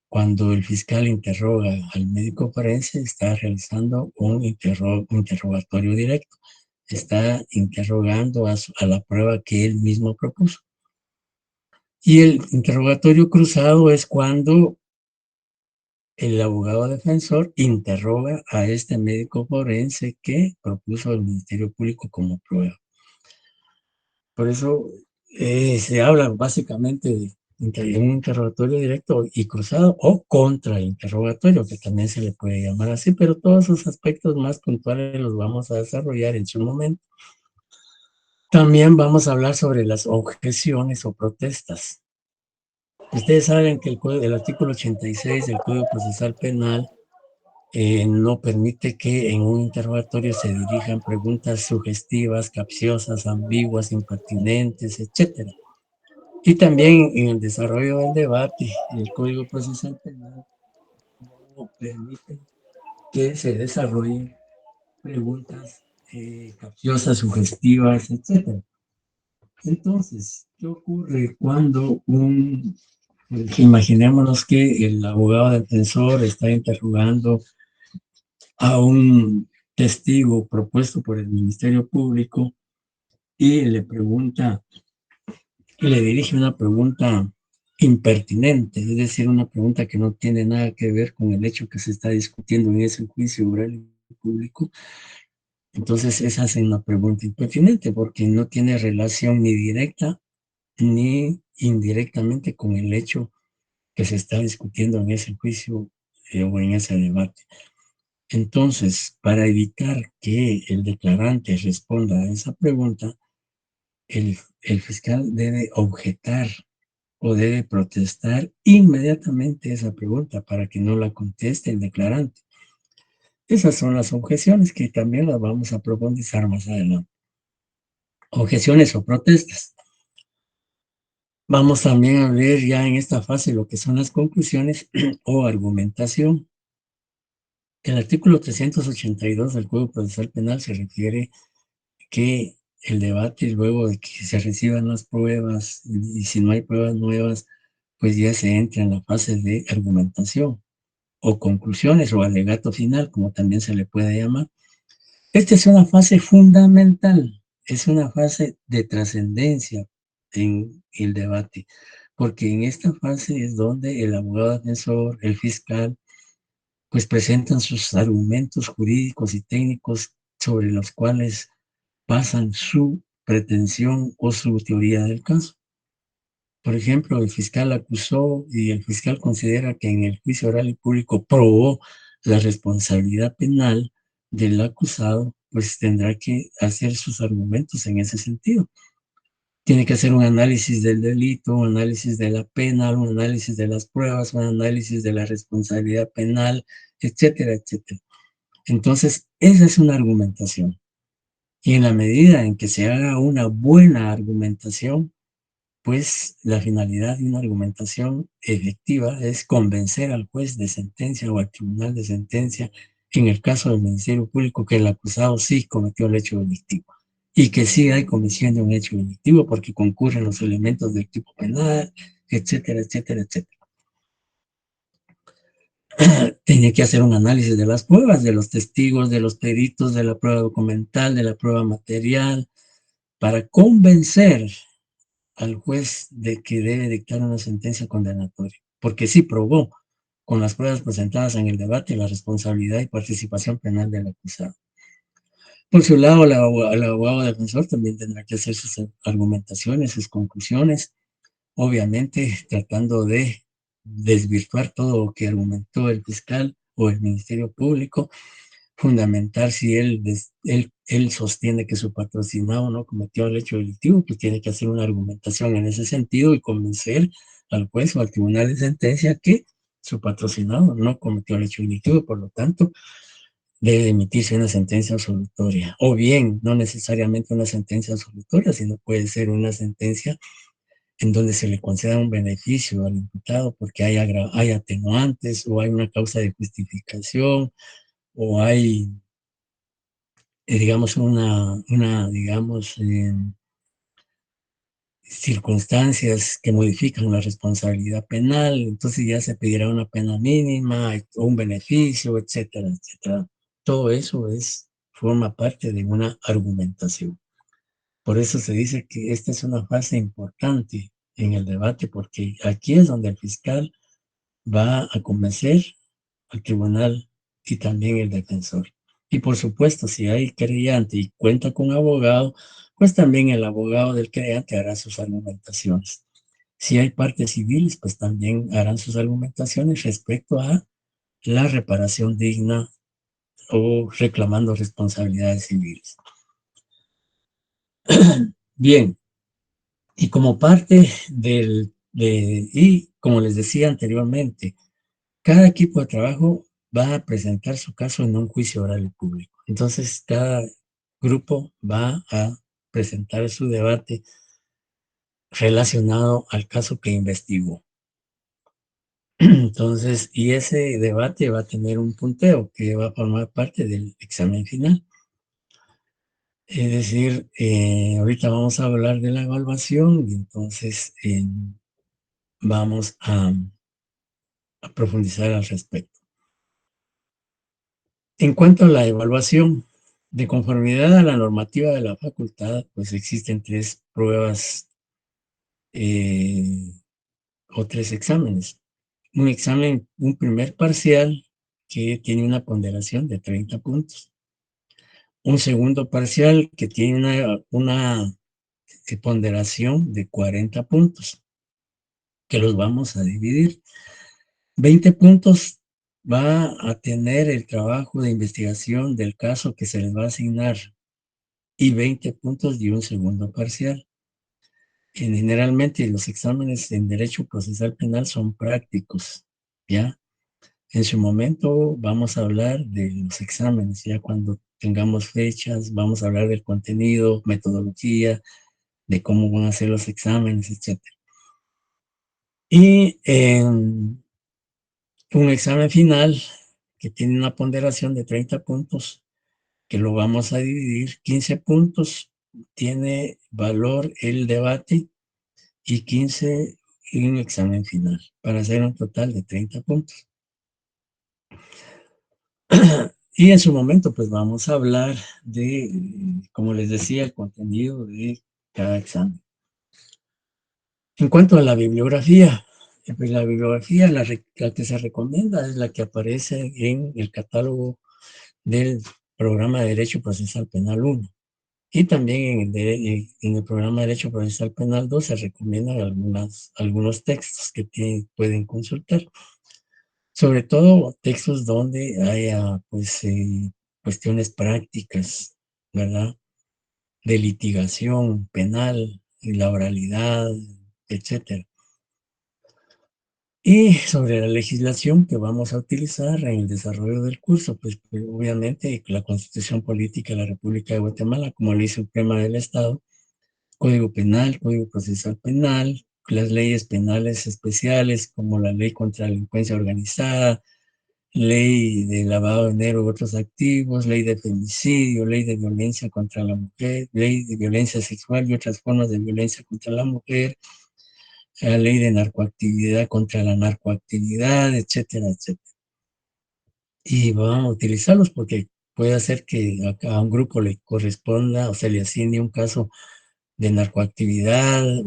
cuando el fiscal interroga al médico forense, está realizando un interrogatorio directo. Está interrogando a la prueba que él mismo propuso. Y el interrogatorio cruzado es cuando el abogado defensor interroga a este médico forense que propuso el Ministerio Público como prueba. Por eso se habla básicamente de un interrogatorio directo y cruzado o contrainterrogatorio, que también se le puede llamar así, pero todos esos aspectos más puntuales los vamos a desarrollar en su momento. También vamos a hablar sobre las objeciones o protestas. Ustedes saben que el artículo 86 del Código Procesal Penal no permite que en un interrogatorio se dirijan preguntas sugestivas, capciosas, ambiguas, impertinentes, etc. Y también en el desarrollo del debate, el Código Procesal Penal no permite que se desarrollen preguntas capciosas, sugestivas, etc. Entonces, ¿qué ocurre cuando imaginémonos que el abogado defensor está interrogando a un testigo propuesto por el Ministerio Público y le pregunta, le dirige una pregunta impertinente, es decir, una pregunta que no tiene nada que ver con el hecho que se está discutiendo en ese juicio oral y público? Entonces esa es una pregunta impertinente porque no tiene relación ni directa ni indirectamente con el hecho que se está discutiendo en ese juicio o en ese debate. Entonces, para evitar que el declarante responda a esa pregunta, el fiscal debe objetar o debe protestar inmediatamente esa pregunta para que no la conteste el declarante. Esas son las objeciones que también las vamos a profundizar más adelante. Objeciones o protestas. Vamos también a ver ya en esta fase lo que son las conclusiones o argumentación. El artículo 382 del Código Procesal Penal se refiere que el debate, luego de que se reciban las pruebas y si no hay pruebas nuevas, pues ya se entra en la fase de argumentación o conclusiones o alegato final, como también se le puede llamar. Esta es una fase fundamental, es una fase de trascendencia en el debate, porque en esta fase es donde el abogado defensor, el fiscal, pues presentan sus argumentos jurídicos y técnicos sobre los cuales basan su pretensión o su teoría del caso. Por ejemplo, el fiscal acusó y el fiscal considera que en el juicio oral y público probó la responsabilidad penal del acusado, pues tendrá que hacer sus argumentos en ese sentido. Tiene que hacer un análisis del delito, un análisis de la pena, un análisis de las pruebas, un análisis de la responsabilidad penal, etcétera, etcétera. Entonces, esa es una argumentación. Y en la medida en que se haga una buena argumentación, pues la finalidad de una argumentación efectiva es convencer al juez de sentencia o al tribunal de sentencia, en el caso del Ministerio Público, que el acusado sí cometió el hecho delictivo y que sí hay comisión de un hecho delictivo porque concurren los elementos del tipo penal, etcétera, etcétera, etcétera. Tenía que hacer un análisis de las pruebas, de los testigos, de los peritos, de la prueba documental, de la prueba material, para convencer al juez de que debe dictar una sentencia condenatoria, porque sí probó con las pruebas presentadas en el debate la responsabilidad y participación penal del acusado. Por su lado, el abogado defensor también tendrá que hacer sus argumentaciones, sus conclusiones, obviamente tratando de desvirtuar todo lo que argumentó el fiscal o el Ministerio Público, fundamental si él sostiene que su patrocinado no cometió el hecho delictivo, pues tiene que hacer una argumentación en ese sentido y convencer al juez o al tribunal de sentencia que su patrocinado no cometió el hecho delictivo, por lo tanto, debe emitirse una sentencia absolutoria. O bien, no necesariamente una sentencia absolutoria, sino puede ser una sentencia en donde se le conceda un beneficio al imputado porque hay atenuantes o hay una causa de justificación o hay digamos, circunstancias que modifican la responsabilidad penal, entonces ya se pedirá una pena mínima o un beneficio, etcétera, etcétera. Todo eso forma parte de una argumentación. Por eso se dice que esta es una fase importante en el debate, porque aquí es donde el fiscal va a convencer al tribunal y también el defensor. Y por supuesto, si hay querellante y cuenta con abogado, pues también el abogado del querellante hará sus argumentaciones. Si hay partes civiles, pues también harán sus argumentaciones respecto a la reparación digna o reclamando responsabilidades civiles. Bien, y como parte y como les decía anteriormente, cada equipo de trabajo va a presentar su caso en un juicio oral y público. Entonces, cada grupo va a presentar su debate relacionado al caso que investigó. Entonces, y ese debate va a tener un punteo que va a formar parte del examen final. Es decir, ahorita vamos a hablar de la evaluación y entonces vamos a profundizar al respecto. En cuanto a la evaluación, de conformidad a la normativa de la facultad, pues existen 3 pruebas o 3 exámenes. Un primer parcial que tiene una ponderación de 30 puntos. Un segundo parcial que tiene una ponderación de 40 puntos, que los vamos a dividir. 20 puntos va a tener el trabajo de investigación del caso que se les va a asignar y 20 puntos de un segundo parcial. Generalmente los exámenes en Derecho Procesal Penal son prácticos, ¿ya? En su momento vamos a hablar de los exámenes, ya cuando tengamos fechas, vamos a hablar del contenido, metodología, de cómo van a ser los exámenes, etc. Y un examen final que tiene una ponderación de 30 puntos, que lo vamos a dividir, 15 puntos tiene valor el debate y 15 en un examen final, para hacer un total de 30 puntos. Y en su momento, pues vamos a hablar de, como les decía, el contenido de cada examen. En cuanto a la bibliografía, pues la bibliografía, la que se recomienda es la que aparece en el catálogo del Programa de Derecho Procesal Penal 1. Y también en el programa de Derecho Procesal Penal 2 se recomiendan algunos textos que pueden consultar. Sobre todo textos donde haya pues, cuestiones prácticas, ¿verdad? De litigación penal, y la oralidad, etcétera. Y sobre la legislación que vamos a utilizar en el desarrollo del curso, pues obviamente la Constitución Política de la República de Guatemala como ley suprema del Estado, Código Penal, Código Procesal Penal, las leyes penales especiales como la Ley contra la Delincuencia Organizada, Ley de lavado de dinero u otros activos, Ley de femicidio, Ley de violencia contra la mujer, Ley de violencia sexual y otras formas de violencia contra la mujer, la Ley de narcoactividad contra la narcoactividad, etcétera, etcétera. Y vamos a utilizarlos porque puede ser que a un grupo le corresponda o se le asigne un caso de narcoactividad,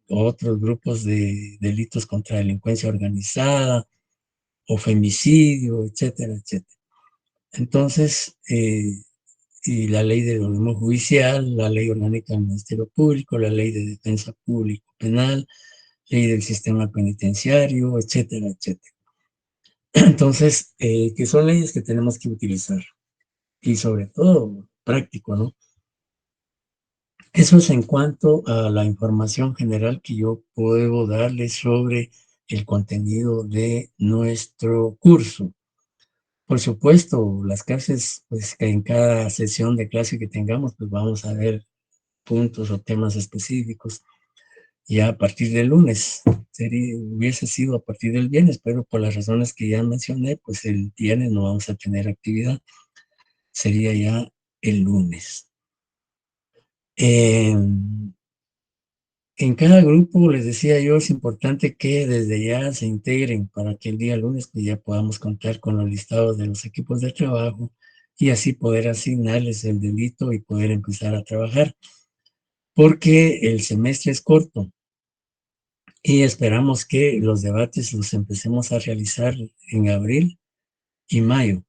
otros grupos de delitos contra la delincuencia organizada o femicidio, etcétera, etcétera. Entonces, y la ley de orden judicial, la ley orgánica del Ministerio Público, la ley de defensa público penal, ley del sistema penitenciario, etcétera, etcétera. Entonces, que son leyes que tenemos que utilizar y sobre todo práctico, ¿no? Eso es en cuanto a la información general que yo puedo darles sobre el contenido de nuestro curso. Por supuesto, las clases, pues en cada sesión de clase que tengamos, pues vamos a ver puntos o temas específicos. Ya a partir del lunes, hubiese sido a partir del viernes, pero por las razones que ya mencioné, pues el viernes no vamos a tener actividad, sería ya el lunes. En cada grupo, les decía yo, es importante que desde ya se integren para que el día lunes pues, ya podamos contar con los listados de los equipos de trabajo y así poder asignarles el delito y poder empezar a trabajar. Porque el semestre es corto y esperamos que los debates los empecemos a realizar en abril y mayo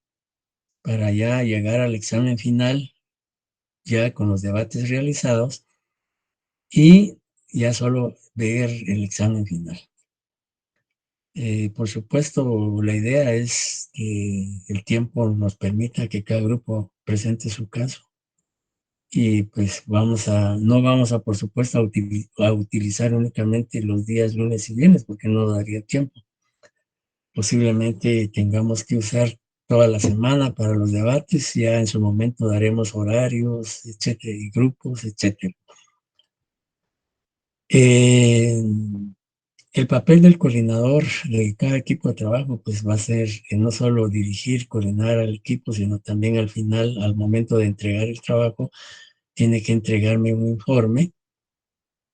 para ya llegar al examen final ya con los debates realizados y ya solo ver el examen final. Por supuesto, la idea es que el tiempo nos permita que cada grupo presente su caso y pues no vamos a por supuesto a utilizar únicamente los días lunes y viernes porque no daría tiempo. Posiblemente tengamos que usar toda la semana para los debates, ya en su momento daremos horarios, etcétera, y grupos, etcétera. El papel del coordinador de cada equipo de trabajo pues va a ser no solo dirigir, coordinar al equipo, sino también al final, al momento de entregar el trabajo, tiene que entregarme un informe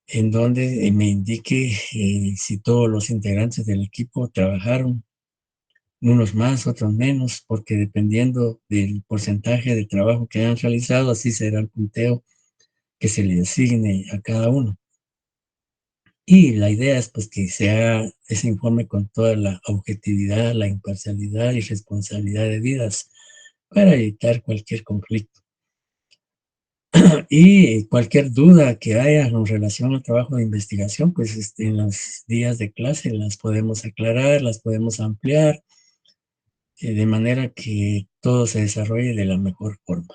en donde me indique si todos los integrantes del equipo trabajaron, unos más, otros menos, porque dependiendo del porcentaje de trabajo que hayan realizado, así será el punteo que se le asigne a cada uno. Y la idea es pues que se haga ese informe con toda la objetividad, la imparcialidad y responsabilidad debidas para evitar cualquier conflicto. Y cualquier duda que haya en relación al trabajo de investigación, pues en los días de clase las podemos aclarar, las podemos ampliar, de manera que todo se desarrolle de la mejor forma.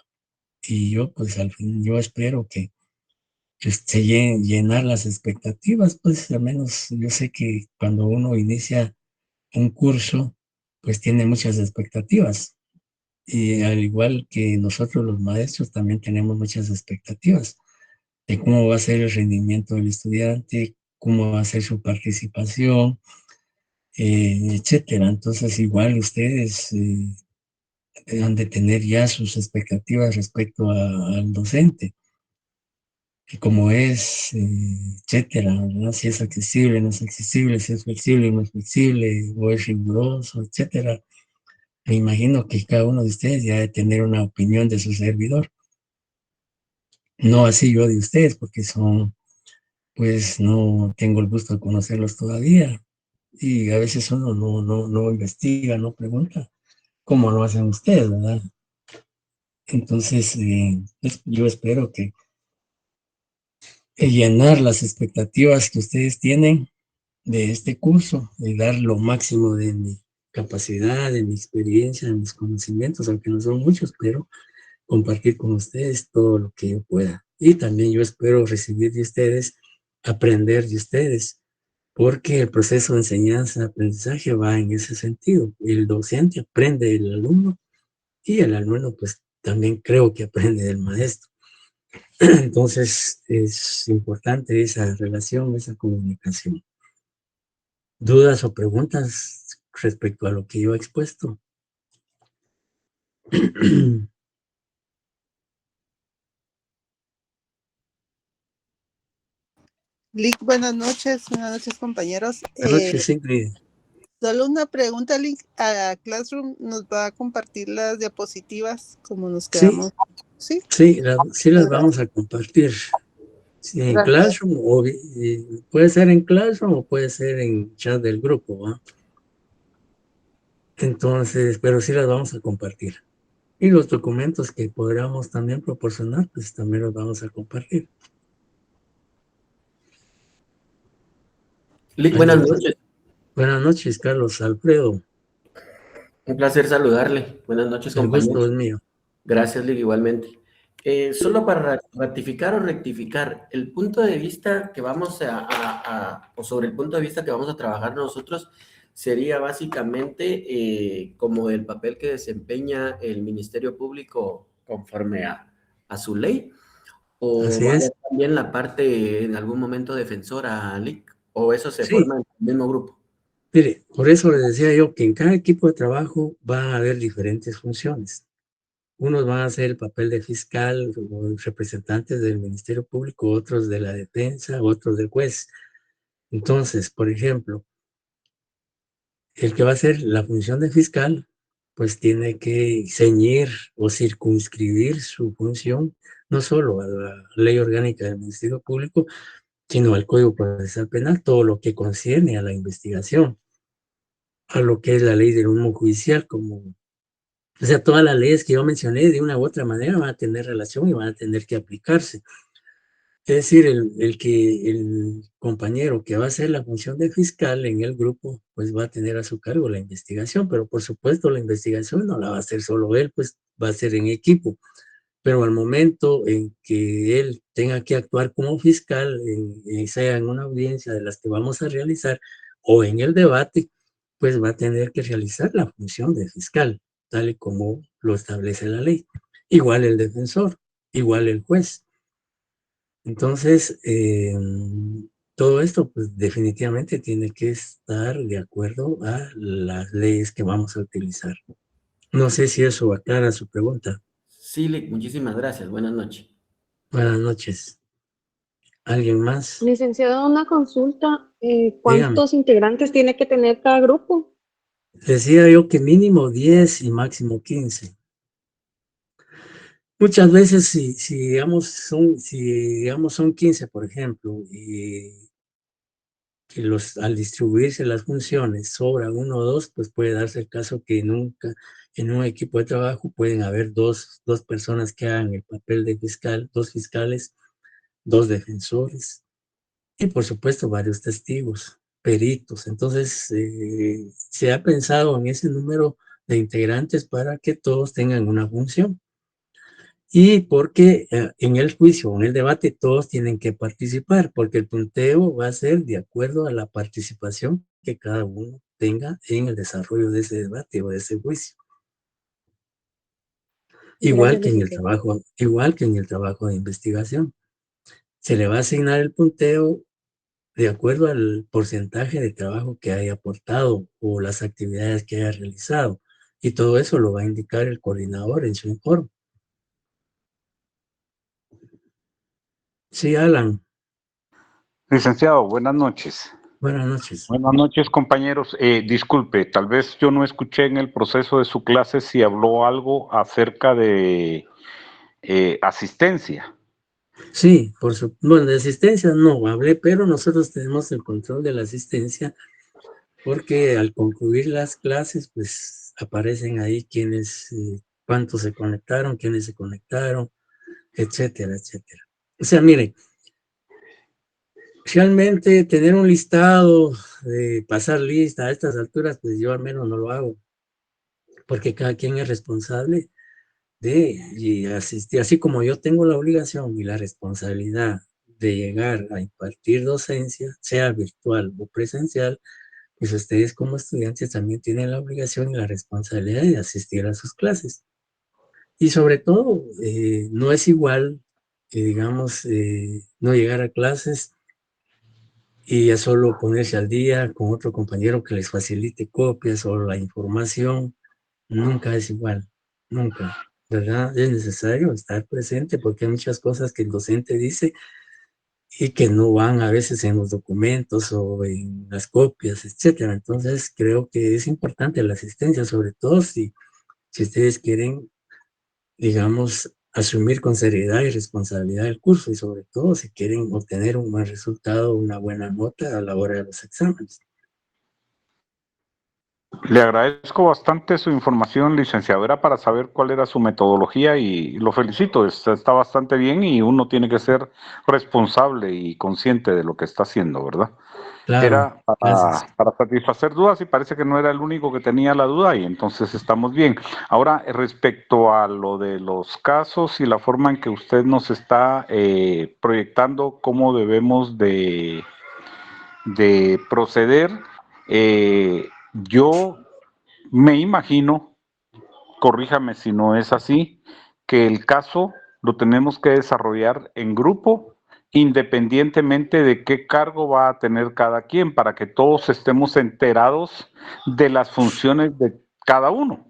Y yo pues al fin, yo espero que llenar las expectativas, pues al menos yo sé que cuando uno inicia un curso, pues tiene muchas expectativas. Y al igual que nosotros los maestros también tenemos muchas expectativas de cómo va a ser el rendimiento del estudiante, cómo va a ser su participación, etcétera. Entonces igual ustedes han de tener ya sus expectativas respecto al docente, que cómo es, etcétera, ¿no? Si es accesible, no es accesible, si es flexible, no es flexible, o es riguroso, etcétera. Me imagino que cada uno de ustedes ya debe tener una opinión de su servidor. No así yo de ustedes, porque pues no tengo el gusto de conocerlos todavía. Y a veces uno no investiga, no pregunta, como lo hacen ustedes, ¿verdad? Entonces, yo espero que llenar las expectativas que ustedes tienen de este curso y dar lo máximo de mi capacidad, de mi experiencia, de mis conocimientos, aunque no son muchos, pero compartir con ustedes todo lo que yo pueda. Y también yo espero recibir de ustedes, aprender de ustedes, porque el proceso de enseñanza-aprendizaje va en ese sentido. El docente aprende del alumno y el alumno pues también creo que aprende del maestro. Entonces es importante esa relación, esa comunicación. ¿Dudas o preguntas respecto a lo que yo he expuesto? Lick, buenas noches compañeros. Buenas noches, Ingrid. Solo una pregunta, Lick. ¿A Classroom nos va a compartir las diapositivas como nos quedamos? Sí, sí, sí las vamos a compartir. Sí, en Classroom, o puede ser en Classroom o puede ser en chat del grupo, ¿va? Entonces, pero sí las vamos a compartir. Y los documentos que podamos también proporcionar, pues también los vamos a compartir. Lick, buenas noches. Buenas noches, Carlos Alfredo. Un placer saludarle. Buenas noches, compañero. El gusto es mío. Gracias, Lick, igualmente. Solo para ratificar o rectificar, el punto de vista que vamos o sobre el punto de vista que vamos a trabajar nosotros, sería básicamente como el papel que desempeña el Ministerio Público conforme a su ley, o Así es. también la parte en algún momento defensora, Lick, o eso se Sí. forma en el mismo grupo. Mire, por eso les decía yo que en cada equipo de trabajo va a haber diferentes funciones. Unos van a hacer el papel de fiscal o representantes del Ministerio Público, otros de la defensa, otros del juez. Entonces, por ejemplo, el que va a hacer la función de fiscal, pues tiene que ceñir o circunscribir su función, no solo a la ley orgánica del Ministerio Público, sino al Código Procesal Penal, todo lo que concierne a la investigación, a lo que es la ley del humo judicial, o sea, todas las leyes que yo mencioné de una u otra manera van a tener relación y van a tener que aplicarse. Es decir, el compañero que va a hacer la función de fiscal en el grupo, pues va a tener a su cargo la investigación, pero por supuesto la investigación no la va a hacer solo él, pues va a ser en equipo. Pero al momento en que él tenga que actuar como fiscal, sea en una audiencia de las que vamos a realizar o en el debate, pues va a tener que realizar la función de fiscal, tal y como lo establece la ley. Igual el defensor, igual el juez. Entonces, todo esto, pues definitivamente tiene que estar de acuerdo a las leyes que vamos a utilizar. No sé si eso aclara su pregunta. Sí, Lick, muchísimas gracias. Buenas noches. Buenas noches. ¿Alguien más? Licenciado, una consulta. ¿Cuántos integrantes tiene que tener cada grupo? Decía yo que mínimo 10 y máximo 15. Muchas veces, si digamos son 15, por ejemplo, y que al distribuirse las funciones sobra uno o dos, pues puede darse el caso que nunca en un equipo de trabajo pueden haber dos personas que hagan el papel de fiscal, 2 fiscales, 2 defensores y por supuesto varios testigos, peritos. Entonces se ha pensado en ese número de integrantes para que todos tengan una función. Y porque en el juicio, en el debate, todos tienen que participar, porque el punteo va a ser de acuerdo a la participación que cada uno tenga en el desarrollo de ese debate o de ese juicio. Igual que en el trabajo de investigación. Se le va a asignar el punteo de acuerdo al porcentaje de trabajo que haya aportado o las actividades que haya realizado. Y todo eso lo va a indicar el coordinador en su informe. Sí, Alan. Licenciado, buenas noches. Buenas noches. Buenas noches, compañeros. Disculpe, tal vez yo no escuché en el proceso de su clase si habló algo acerca de asistencia. Sí, bueno, de asistencia no hablé, pero nosotros tenemos el control de la asistencia porque al concluir las clases, pues aparecen ahí quienes cuántos se conectaron, quiénes se conectaron, etcétera, etcétera. O sea, miren, realmente tener un listado de pasar lista a estas alturas, pues yo al menos no lo hago, porque cada quien es responsable y asistir, así como yo tengo la obligación y la responsabilidad de llegar a impartir docencia, sea virtual o presencial, pues ustedes como estudiantes también tienen la obligación y la responsabilidad de asistir a sus clases. Y sobre todo, no es igual que, digamos, no llegar a clases y ya solo ponerse al día con otro compañero que les facilite copias o la información. Nunca es igual, nunca, ¿verdad? Es necesario estar presente porque hay muchas cosas que el docente dice y que no van a veces en los documentos o en las copias, etcétera. Entonces, creo que es importante la asistencia, sobre todo si ustedes quieren, digamos, asumir con seriedad y responsabilidad el curso y sobre todo si quieren obtener un buen resultado, una buena nota a la hora de los exámenes. Le agradezco bastante su información, licenciado. Era para saber cuál era su metodología y lo felicito. Está bastante bien y uno tiene que ser responsable y consciente de lo que está haciendo, ¿verdad? Claro, Era gracias. para satisfacer dudas y parece que no era el único que tenía la duda y entonces estamos bien. Ahora, respecto a lo de los casos y la forma en que usted nos está proyectando cómo debemos de proceder, yo me imagino, corríjame si no es así, que el caso lo tenemos que desarrollar en grupo, independientemente de qué cargo va a tener cada quien, para que todos estemos enterados de las funciones de cada uno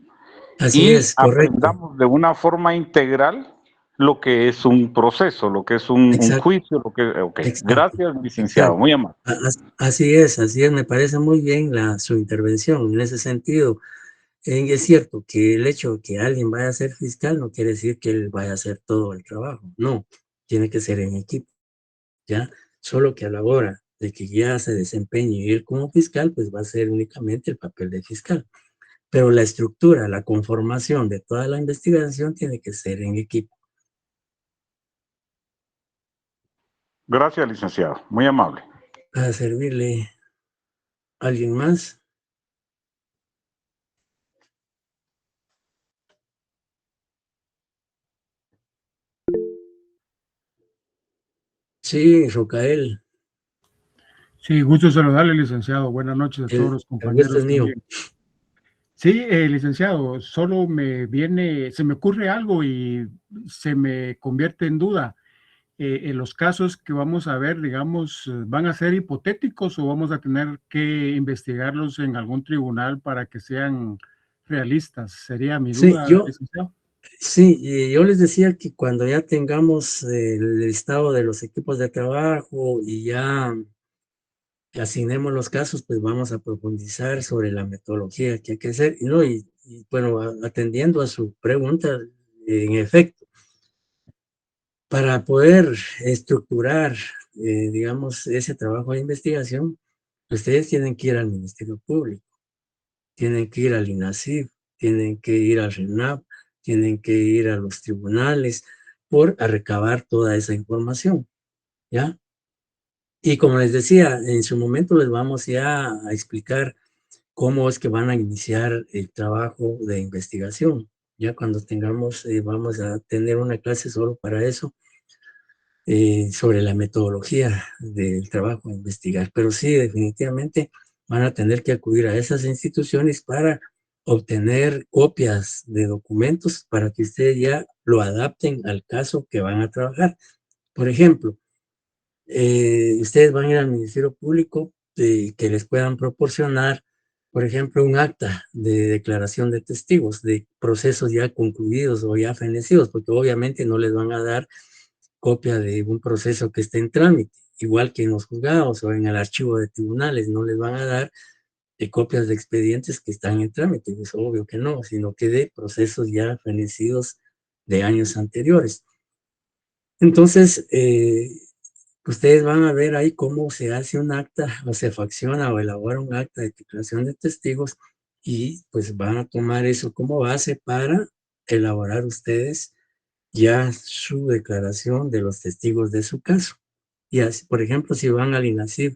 Así y es, correcto. aprendamos de una forma integral lo que es un proceso, lo que es un Exacto, juicio, lo que... Ok, exacto, gracias, licenciado, exacto. muy amable. Así es, me parece muy bien su intervención en ese sentido. Es cierto que el hecho de que alguien vaya a ser fiscal no quiere decir que él vaya a hacer todo el trabajo, no, tiene que ser en equipo, ¿ya? Solo que a la hora de que ya se desempeñe él como fiscal, pues va a ser únicamente el papel de fiscal. Pero la estructura, la conformación de toda la investigación tiene que ser en equipo. Gracias, licenciado, muy amable. Para servirle a alguien más. Sí, Rocael. Sí, gusto saludarle, licenciado. Buenas noches a todos los El gusto es compañeros mío. también. Sí, licenciado, solo se me ocurre algo y se me convierte en duda. En los casos que vamos a ver, digamos, ¿van a ser hipotéticos o vamos a tener que investigarlos en algún tribunal para que sean realistas? Sería mi Sí, duda, licenciado. Sí, y yo les decía que cuando ya tengamos el listado de los equipos de trabajo y ya asignemos los casos, pues vamos a profundizar sobre la metodología que hay que hacer. ¿No? Y bueno, atendiendo a su pregunta, en efecto, para poder estructurar, digamos, ese trabajo de investigación, ustedes tienen que ir al Ministerio Público, tienen que ir al INASIF, tienen que ir al RENAP, tienen que ir a los tribunales a recabar toda esa información, ¿ya? Y como les decía, en su momento les vamos ya a explicar cómo es que van a iniciar el trabajo de investigación. Ya cuando tengamos, vamos a tener una clase solo para eso, sobre la metodología del trabajo a investigar. Pero sí, definitivamente van a tener que acudir a esas instituciones para obtener copias de documentos para que ustedes ya lo adapten al caso que van a trabajar. Por ejemplo, ustedes van a ir al Ministerio Público que les puedan proporcionar, por ejemplo, un acta de declaración de testigos de procesos ya concluidos o ya fenecidos, porque obviamente no les van a dar copia de un proceso que esté en trámite, igual que en los juzgados o en el archivo de tribunales, no les van a dar copias de expedientes que están en trámite, es obvio que no, sino que de procesos ya fenecidos de años anteriores. Entonces, ustedes van a ver ahí cómo se hace un acta o se facciona o elabora un acta de declaración de testigos y pues van a tomar eso como base para elaborar ustedes ya su declaración de los testigos de su caso. Y así, por ejemplo, si van al INACIF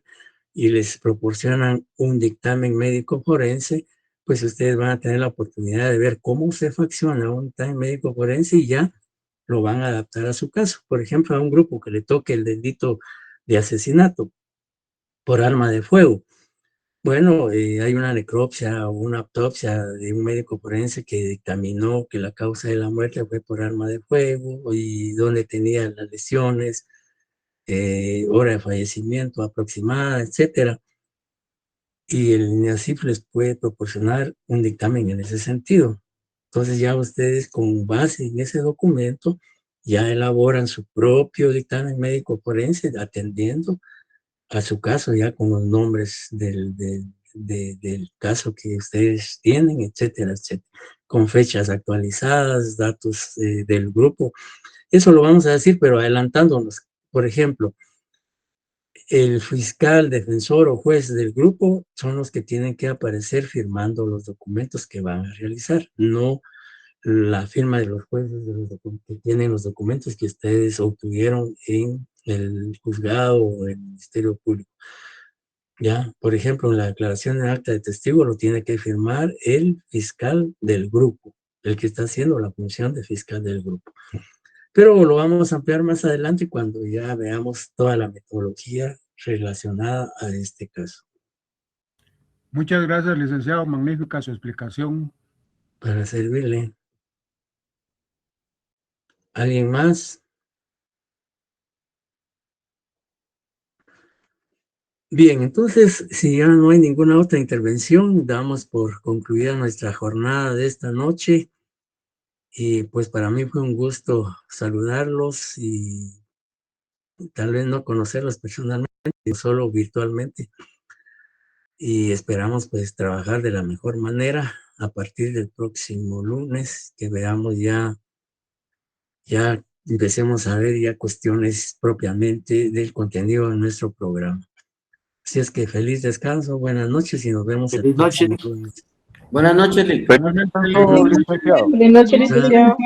y les proporcionan un dictamen médico forense, pues ustedes van a tener la oportunidad de ver cómo se facciona un dictamen médico forense y ya lo van a adaptar a su caso. Por ejemplo, a un grupo que le toque el delito de asesinato por arma de fuego. Bueno, hay una necropsia o una autopsia de un médico forense que dictaminó que la causa de la muerte fue por arma de fuego y dónde tenía las lesiones, hora de fallecimiento aproximada, etcétera. Y el INACIF les puede proporcionar un dictamen en ese sentido. Entonces ya ustedes con base en ese documento ya elaboran su propio dictamen médico forense atendiendo a su caso ya con los nombres del caso que ustedes tienen, etcétera, etcétera, con fechas actualizadas, datos del grupo. Eso lo vamos a decir, pero adelantándonos. Por ejemplo, el fiscal, defensor o juez del grupo son los que tienen que aparecer firmando los documentos que van a realizar, no la firma de los jueces que tienen los documentos que ustedes obtuvieron en el juzgado o el Ministerio Público. Ya, por ejemplo, en la declaración de acta de testigo lo tiene que firmar el fiscal del grupo, el que está haciendo la función de fiscal del grupo. Pero lo vamos a ampliar más adelante cuando ya veamos toda la metodología relacionada a este caso. Muchas gracias, licenciado. Magnífica su explicación. Para servirle. ¿Alguien más? Bien, entonces, si ya no hay ninguna otra intervención, damos por concluida nuestra jornada de esta noche. Y pues para mí fue un gusto saludarlos y tal vez no conocerlos personalmente, solo virtualmente. Y esperamos pues trabajar de la mejor manera a partir del próximo lunes, que veamos ya empecemos a ver ya cuestiones propiamente del contenido de nuestro programa. Así es que feliz descanso, buenas noches y nos vemos el próximo lunes. Buenas noches, Lic. Buenas noches, licenciado. Buenas noches, licenciado.